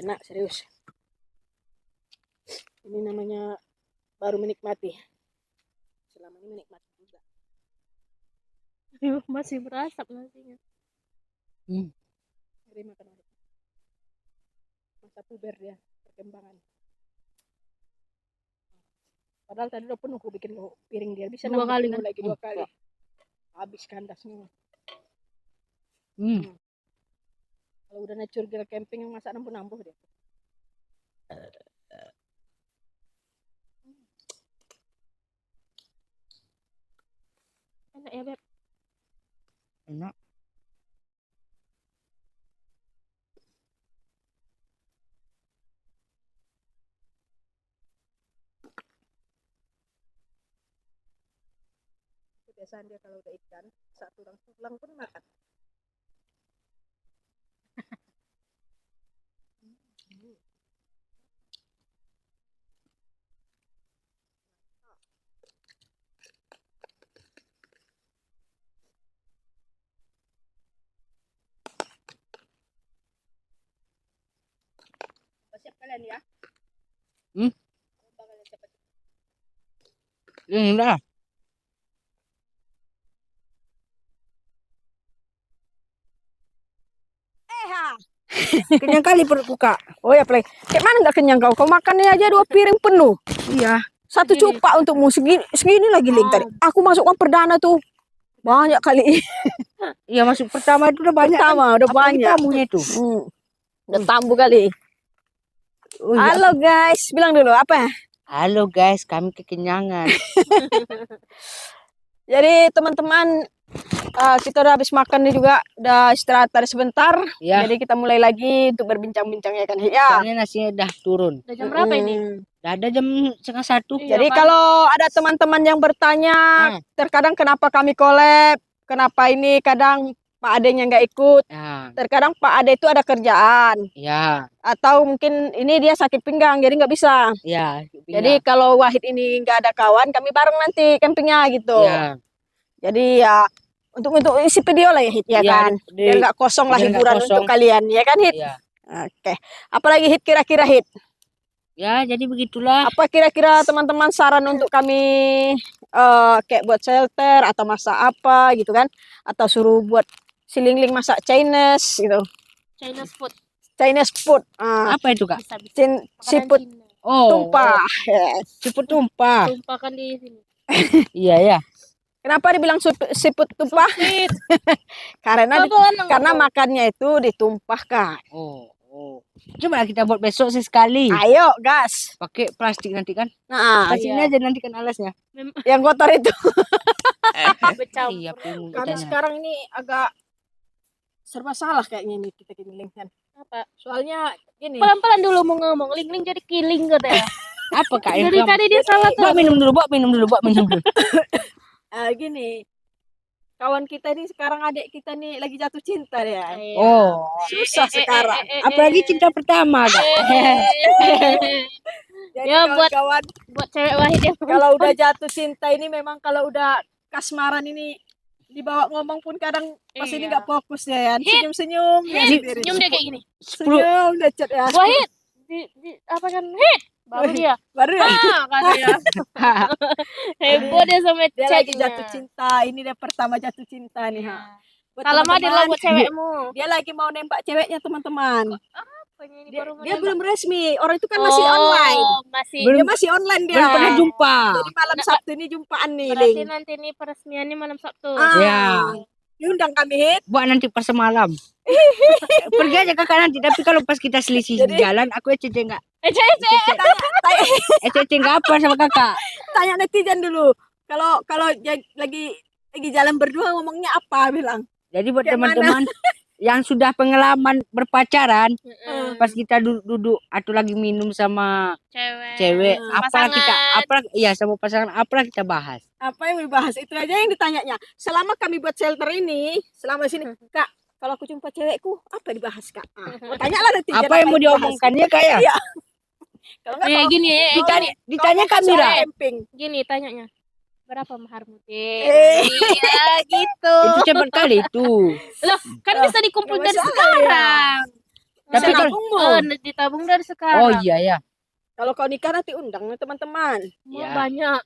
Enak serius. Ini namanya baru menikmati. Selama ini menikmati juga. masih berasap nasinya. Hari makan hari. Masa puber dia perkembangan. Padahal tadi udah penuh aku bikin piring dia. Bisa 2 nambah kali penuh kan? lagi 2 kali. Habis kandas semua. Kalau udah natural camping yang masak nambah dia. Enak ya, Beb. enak. Kebiasaan dia kalau udah ikan, satu orang tulang pun makan. Siap kalian ya? Kalian siap. Ini dah. Kenyang kali perutku, Kak. Oh ya, Play. Kayak mana nggak kenyang kau? Kau makannya aja 2 piring penuh. Iya. Satu Segini. cupak untukmu. Segini lagi link tadi. Aku masukkan perdana tuh. Banyak kali. Iya, masuk pertama itu udah banyak. Pertama udah Apalagi banyak. tamunya itu. Udah tambu kali. Oh, iya. Halo guys, bilang dulu apa? Halo guys, kami kekenyangan. Jadi teman-teman kita udah habis makan nih juga, udah istirahat tadi sebentar. Ya. Jadi kita mulai lagi untuk berbincang-bincang ya kan Hit ya. Soalnya nasinya udah turun. Udah jam berapa ini? Udah ada jam 12:30. Iya, Jadi kan? kalau ada teman-teman yang bertanya, terkadang kenapa kami collab, kenapa ini kadang Pak Adenya nggak ikut, Ya. terkadang Pak Ade itu ada kerjaan, Ya. atau mungkin ini dia sakit pinggang jadi nggak bisa. Ya. Jadi kalau Wahid ini nggak ada kawan, kami bareng nanti campingnya gitu. ya. Jadi ya untuk isi video lah ya Hit ya, Ya, kan, biar nggak kosong lah biar nggak hiburan kosong. untuk kalian ya kan Hit. Ya. Oke, apalagi Hit kira-kira Hit? Ya, jadi begitulah. Apa kira-kira teman-teman saran untuk kami kayak buat shelter atau masak apa gitu kan? Atau suruh buat si Lingling masak Chinese gitu. Chinese food. Chinese food. Apa itu, Kak? Bisa. Seafood Cina. Oh, tumpah. Yes. seafood tumpah. Tumpahkan di sini. Iya, ya. Kenapa dibilang seafood tumpah? Karena makannya itu ditumpahkan. Oh. Coba kita buat besok sekali. Ayo, gas. Pakai plastik nanti kan. Nah, Kasihnya aja nanti kan alasnya. yang kotor itu. Bercampur. Iya, pengen Karena katanya. sekarang ini agak serba salah kayaknya ini kita Lingling kan. Apa? Soalnya gini. Pelan-pelan dulu mau ngomong. Ling-ling jadi killing gitu ya. Apa, Kak? yang Dari kamu- tadi dia salah tuh. Buat minum dulu. Gini, kawan kita ini sekarang adik kita nih lagi jatuh cinta dia. Oh. Susah sekarang. Apalagi cinta pertama, Kak. Jadi Ya, buat- kawan-kawan buat cewek Wahid yang kalau udah jatuh cinta ini memang kalau udah kasmaran ini dibawa ngomong pun kadang pas ini Iya. nggak fokus ya. Senyum-senyum dia sendiri. senyum dia kayak gini. 10 Senyum dia chat ya. Wahid, apa kan? Hit, baru dia. Baru ya. Kata dia. Heboh dia sama Dia lagi chatnya. jatuh cinta. Ini dia pertama jatuh cinta nih. Ha. Buat Salam hadir lah teman-teman, buat cewekmu. dia lagi mau nembak ceweknya teman-teman. Apanya ini Dia, baru mau dia nembak? belum resmi. Orang itu kan masih online. Masih. Dia masih online dia. belum pernah jumpa. Jadi malam Sabtu ini jumpaan nih, Berarti Ling. nanti nih peresmiannya malam Sabtu. Ya. Diundang kami Hit. Buat nanti pas semalam. Pergi aja kakak nanti. Tapi kalau pas kita selisih di jalan, aku ece enggak. Ece. Ece enggak apa sama kakak. Tanya netizen dulu. Kalau lagi jalan berdua ngomongnya apa bilang? Jadi buat Kayak teman-teman yang sudah pengalaman berpacaran, Heeh. pas kita duduk atau lagi minum sama Cewek. cewek, apa kita Pasangan. sama pasangan apa kita bahas. Apa yang dibahas? Itu aja yang ditanyanya. Selama kami buat shelter ini, selama sini, Kak, kalau aku jumpa cewekku, apa dibahas, Kak? Mau tanyalah netizen Apa yang mau dibahas. diomongkan ya kak ya? Iya. Kalau enggak Ya gini ya. Ditanya kamera. camping. Gini tanyanya. Berapa maharmu, Dek? Eh. Iya gitu. Itu cepat kali itu. Loh, kan bisa dikumpul nggak dari masalah, sekarang. Tapi Tapi kalau- ditabung dari sekarang. Oh iya ya. Kalau kau nikah nanti undang nih teman-teman. Mau Ya. banyak.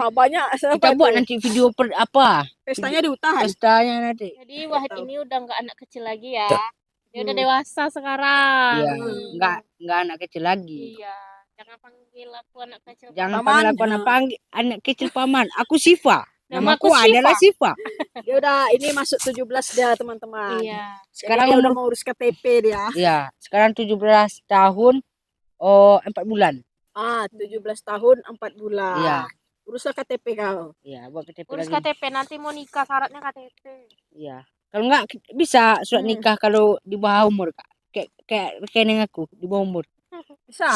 Banyak. Kita buat nanti video apa? Pestanya di Utahan. Pestanya nanti. Jadi Wahid ini udah nggak anak kecil lagi ya. Dia udah dewasa sekarang. Iya. Enggak anak kecil lagi. Iya. Jangan panggil aku anak kecil. Jangan Paman. panggil aku anak kecil paman. Aku Siva. Namaku Namaku adalah Siva. Dia udah ini masuk 17 dia teman-teman. Iya. Sekarang Jadi dia udah umur mau urus KTP dia. ya, sekarang 17 tahun 4 bulan. 17 tahun 4 bulan. Iya. Uruslah KTP kau. Iya, buat KTP Urus lagi. KTP nanti mau nikah syaratnya KTP. Iya. Kalau enggak bisa surat nikah kalau di bawah umur, Kak. Kayak rekening aku di bawah umur. Bisa.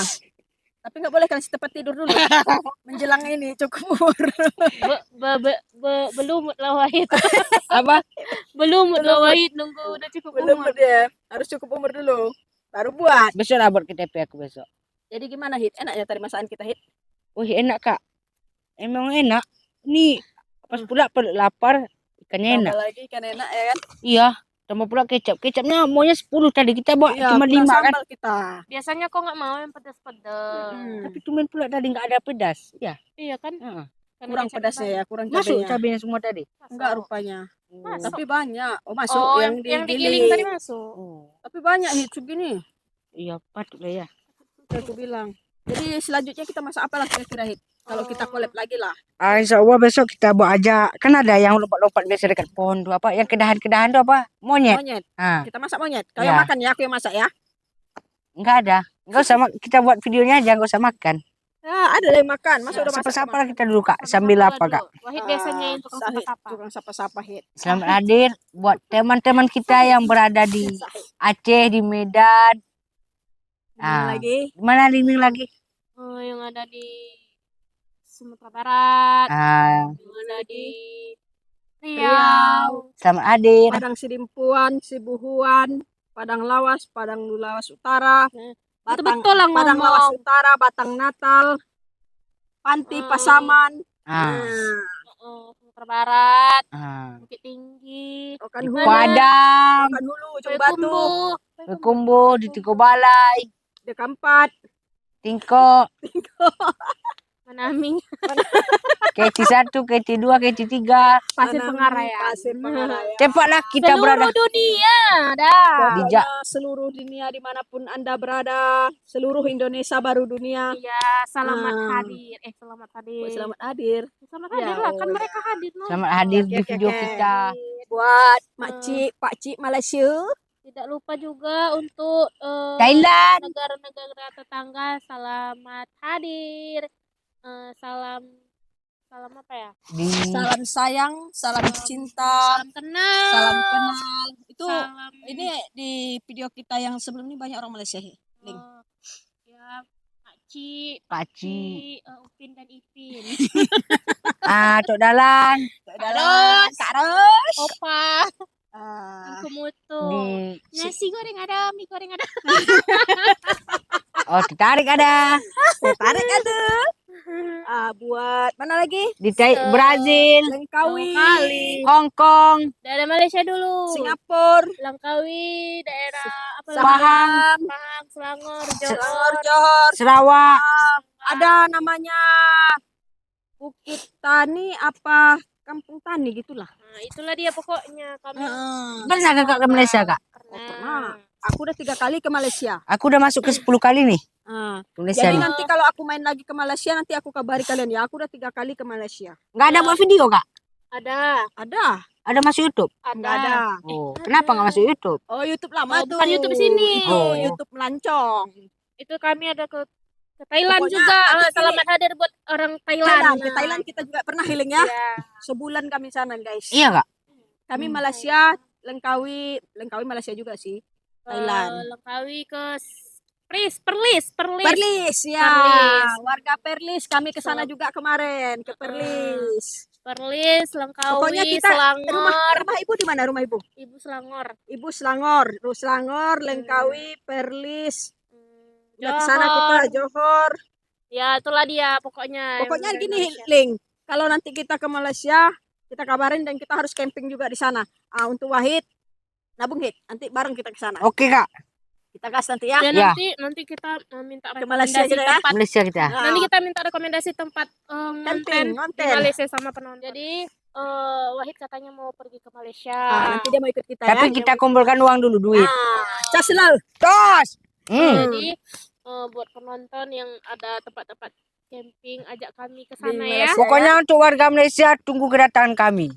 Tapi nggak boleh kasih tempat tidur dulu. Menjelang ini cukup umur. Belum lah Wahid. Apa? Belum lah Wahid nunggu udah cukup Belum umur. dia. Harus cukup umur dulu. Baru buat. Besok lah buat KTP aku besok. Jadi gimana Hit? Enak ya tadi masakan kita Hit? Wih, enak, Kak. Emang enak. Nih, pas pula perut lapar, ikannya enak. Tambah lagi kan enak ya kan? Iya. Tambah pula kecap. Kecapnya maunya 10 tadi. Kita buat Iya, cuma 5 kurang kan. sambal kita. Biasanya kok nggak mau yang pedas-pedas. Tapi tumen pula tadi nggak ada pedas. Ya. Iya kan? Heeh. Karena Kurang kecap pedasnya ya, kurang Masuk cabenya. cabenya semua tadi. Enggak rupanya. Masuk. Tapi banyak. Oh masuk Oh, yang yang digiling. digiling tadi masuk. Oh. Tapi banyak Hit segini. Iya, patut lah ya. Aku bilang. Jadi selanjutnya kita masak apa lah kira-kira Hit? Kalau kita collab lagi lah. Insya Allah besok kita bawa aja. Kan ada yang lompat-lompat biasa dekat pohon tuh apa? Yang kedahan-kedahan tuh apa? Monyet. Monyet. Ah, Kita masak monyet. Kau Ya. yang makan ya, aku yang masak ya. enggak ada. Enggak usah kita buat videonya aja, enggak usah makan. ada yang makan. Masa udah masak Sapa-sapa kemana? lah kita dulu Kak. Sambil apa Kak? Wahid biasanya yang tukang Sahid, sapa-sapa. tukang sapa-sapa Hit. Selamat hadir buat teman-teman kita yang berada di Sahid. Aceh, di Medan. Mana lagi? Mana ini lagi? Yang ada di Sumatera Barat, yang ada di Riau. Selamat hadir. Padang Sidimpuan, Sibuhuan, Padang Lawas, Padang Lawas Utara, Betul-betul lah Padang ngomong. Lawas Utara, Batang Natal, Panti Pasaman, Sumatera Barat, Ah. Bukit Tinggi, Okan di Hulu, mana? Padang, Okan Hulu, Ujung Batu, Bekumbu, di Tigo Balai, Dekampat, Tingkok, Manaming, KT1, KT2, KT3. Pasir Manaming, Pengaraya. Pasir Pengaraya. Cepatlah kita Seluruh berada. dunia dah. Pokoknya seluruh dunia dimanapun Anda berada, seluruh Indonesia baru dunia. Iya, selamat hadir. Selamat hadir. Selamat hadir. Selamat Ya, hadir lah, kan oh mereka hadir no. Selamat hadir di Oke, video oke. kita. Buat makcik, pakcik Malaysia, Tidak lupa juga untuk Thailand. negara-negara tetangga selamat hadir. Salam apa ya? salam sayang, salam cinta, Salam kenal. salam kenal. Itu Salam ini di video kita yang sebelum ini banyak orang Malaysia. Link. ya Pakcik, Pakcik. Upin dan Ipin. Tok Dalan. Terus, Terus. Opa, Ah, Kumutu. Di Nasi goreng ada, mie goreng ada. Oh, ditarik ada. tarik ada. Buat mana lagi? Di Brazil, Langkawi, Kali. Hong Kong, Daerah Malaysia dulu. Singapura, Langkawi, daerah apa lagi? Pahang, Pahang, Selangor, Selangor, Johor. Johor. Sarawak. Ada namanya Bukit Tani apa Kampung Tani gitulah. Nah, itulah dia pokoknya kami. Pernah kakak ke Malaysia kak? Pernah. Aku udah 3 kali ke Malaysia. Aku udah masuk ke 10 kali nih. Ke Malaysia Jadi nih. nanti kalau aku main lagi ke Malaysia nanti aku kabari kalian ya. Aku udah 3 kali ke Malaysia. Nggak ada buat video kak? Ada. Ada masuk YouTube? Nggak ada. Oh, kenapa nggak masuk YouTube? Oh, YouTube lama tuh. Bukan YouTube sini. Oh, Oh. YouTube melancong. Itu kami ada ke Thailand Pokoknya juga. nanti Selamat hadir buat orang Thailand. Ke Thailand kita juga pernah healing ya. Iya. Sebulan kami sana guys. Iya kak? Kami Malaysia, Langkawi Malaysia juga sih. Thailand. Langkawi ke Perlis. Perlis ya. Perlis. Warga Perlis kami ke sana juga kemarin ke Perlis. Perlis, Langkawi, Pokoknya kita Selangor. rumah ibu di mana rumah ibu? Ibu Selangor. Ibu Selangor, Langkawi, Perlis. Udah ke Johor. sana kita Johor. Ya, itulah dia pokoknya. Pokoknya yang gini, Malaysia. Ling. Kalau nanti kita ke Malaysia, kita kabarin dan kita harus camping juga di sana. Untuk Wahid, nabung Hid. Nanti bareng kita ke sana. Oke kak. Kita gas nanti ya. Dan Ya. nanti kita minta Ke Malaysia rekomendasi juga ya. tempat. Malaysia kita. Nanti kita minta rekomendasi tempat ngonten di Ngonten. Malaysia sama penonton. Jadi Wahid katanya mau pergi ke Malaysia. Nanti dia mau ikut kita Tapi ya. kita kumpulkan uang dulu, duit. Cas lalu. Tos! Jadi buat penonton yang ada tempat-tempat camping, ajak kami ke sana ya. Malaysia. Pokoknya untuk warga Malaysia tunggu kedatangan kami.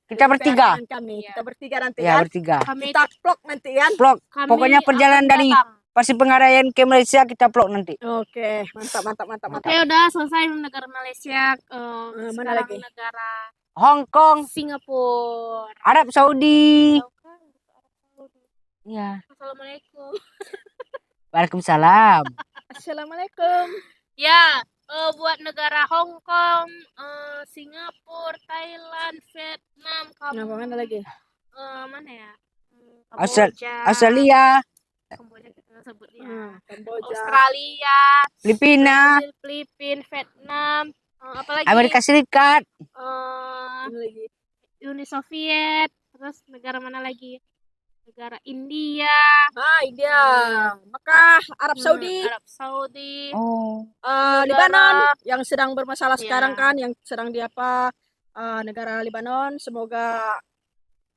Kita bertiga. Kita bertiga nanti Ya ya. bertiga. Kami Kita vlog nanti ya. Vlog. kami Pokoknya perjalanan akan dari datang. Pasir Pengaraian ke Malaysia kita vlog nanti. Oke, mantap. Oke, udah selesai negara Malaysia. Mana Sekarang lagi? negara Hong Kong, Singapura. Arab Saudi. Jauh kan? Ya. Assalamualaikum. Waalaikumsalam. Assalamualaikum. Ya, buat negara Hong Kong, Singapura, Thailand, Vietnam, Mana lagi? mana ya? Australia. Kamboja. Kamboja kita sebut ya. Kamboja. Australia, Filipina, Brazil, Filipina, Vietnam, apalagi Amerika Serikat, Mana lagi? Uni Soviet, terus negara mana lagi? Negara India, India, Mekah, Arab Saudi, Arab Saudi, Lebanon yang sedang bermasalah Ya. sekarang kan, yang sedang negara Lebanon. Semoga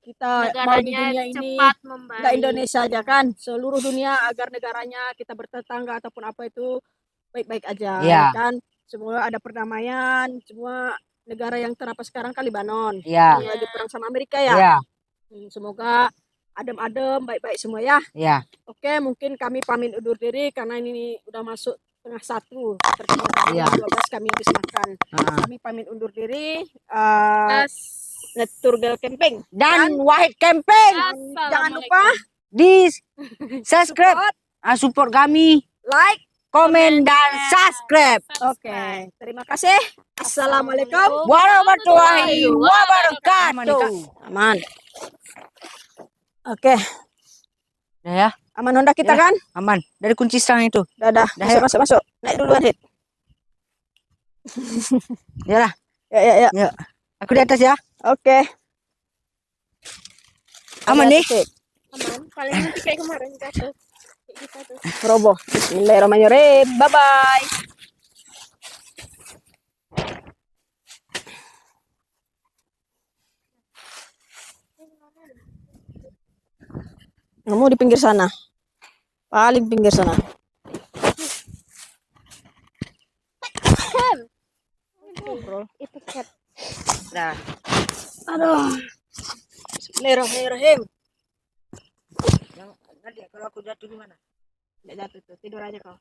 kita mau di negaranya dunia ini cepat membaik. nggak Indonesia aja kan, seluruh dunia agar negaranya kita bertetangga ataupun apa itu baik-baik aja, Ya. kan. Semoga ada perdamaian. Semua negara yang terapas sekarang kan Lebanon, ya, yang lagi perang sama Amerika ya. ya, Semoga adem-adem, baik-baik semua ya. ya. Oke, mungkin kami pamit undur diri karena ini udah masuk setengah satu. Seperti Iya. 12 kami habis makan. Ah. Kami pamit undur diri. As. Netur Girl Camping. Dan Wahid Camping Jangan lupa di subscribe, support, support kami, like. komen dan subscribe. Oke, terima kasih. Assalamualaikum. Warahmatullahi wabarakatuh. Aman. Oke, Udah ya, aman Honda kita Ya. kan? aman. Dari kunci serang itu. Dadah. Dah, Masuk, yuk. masuk, masuk. Naik duluan, Hit. Ya lah. Ya. Aku di atas ya. Oke. Aman nih. Titik. Aman. Paling nanti kayak kemarin jatuh. Kayak kita tuh. Roboh. Bismillahirrahmanirrahim. Bye-bye. Kamu di pinggir sana. Paling pinggir sana. Itu cat. Nah, Aduh. Bismillahirrahmanirrahim. nanti kalau aku jatuh gimana? Tidak jatuh tuh. Tidur aja kau.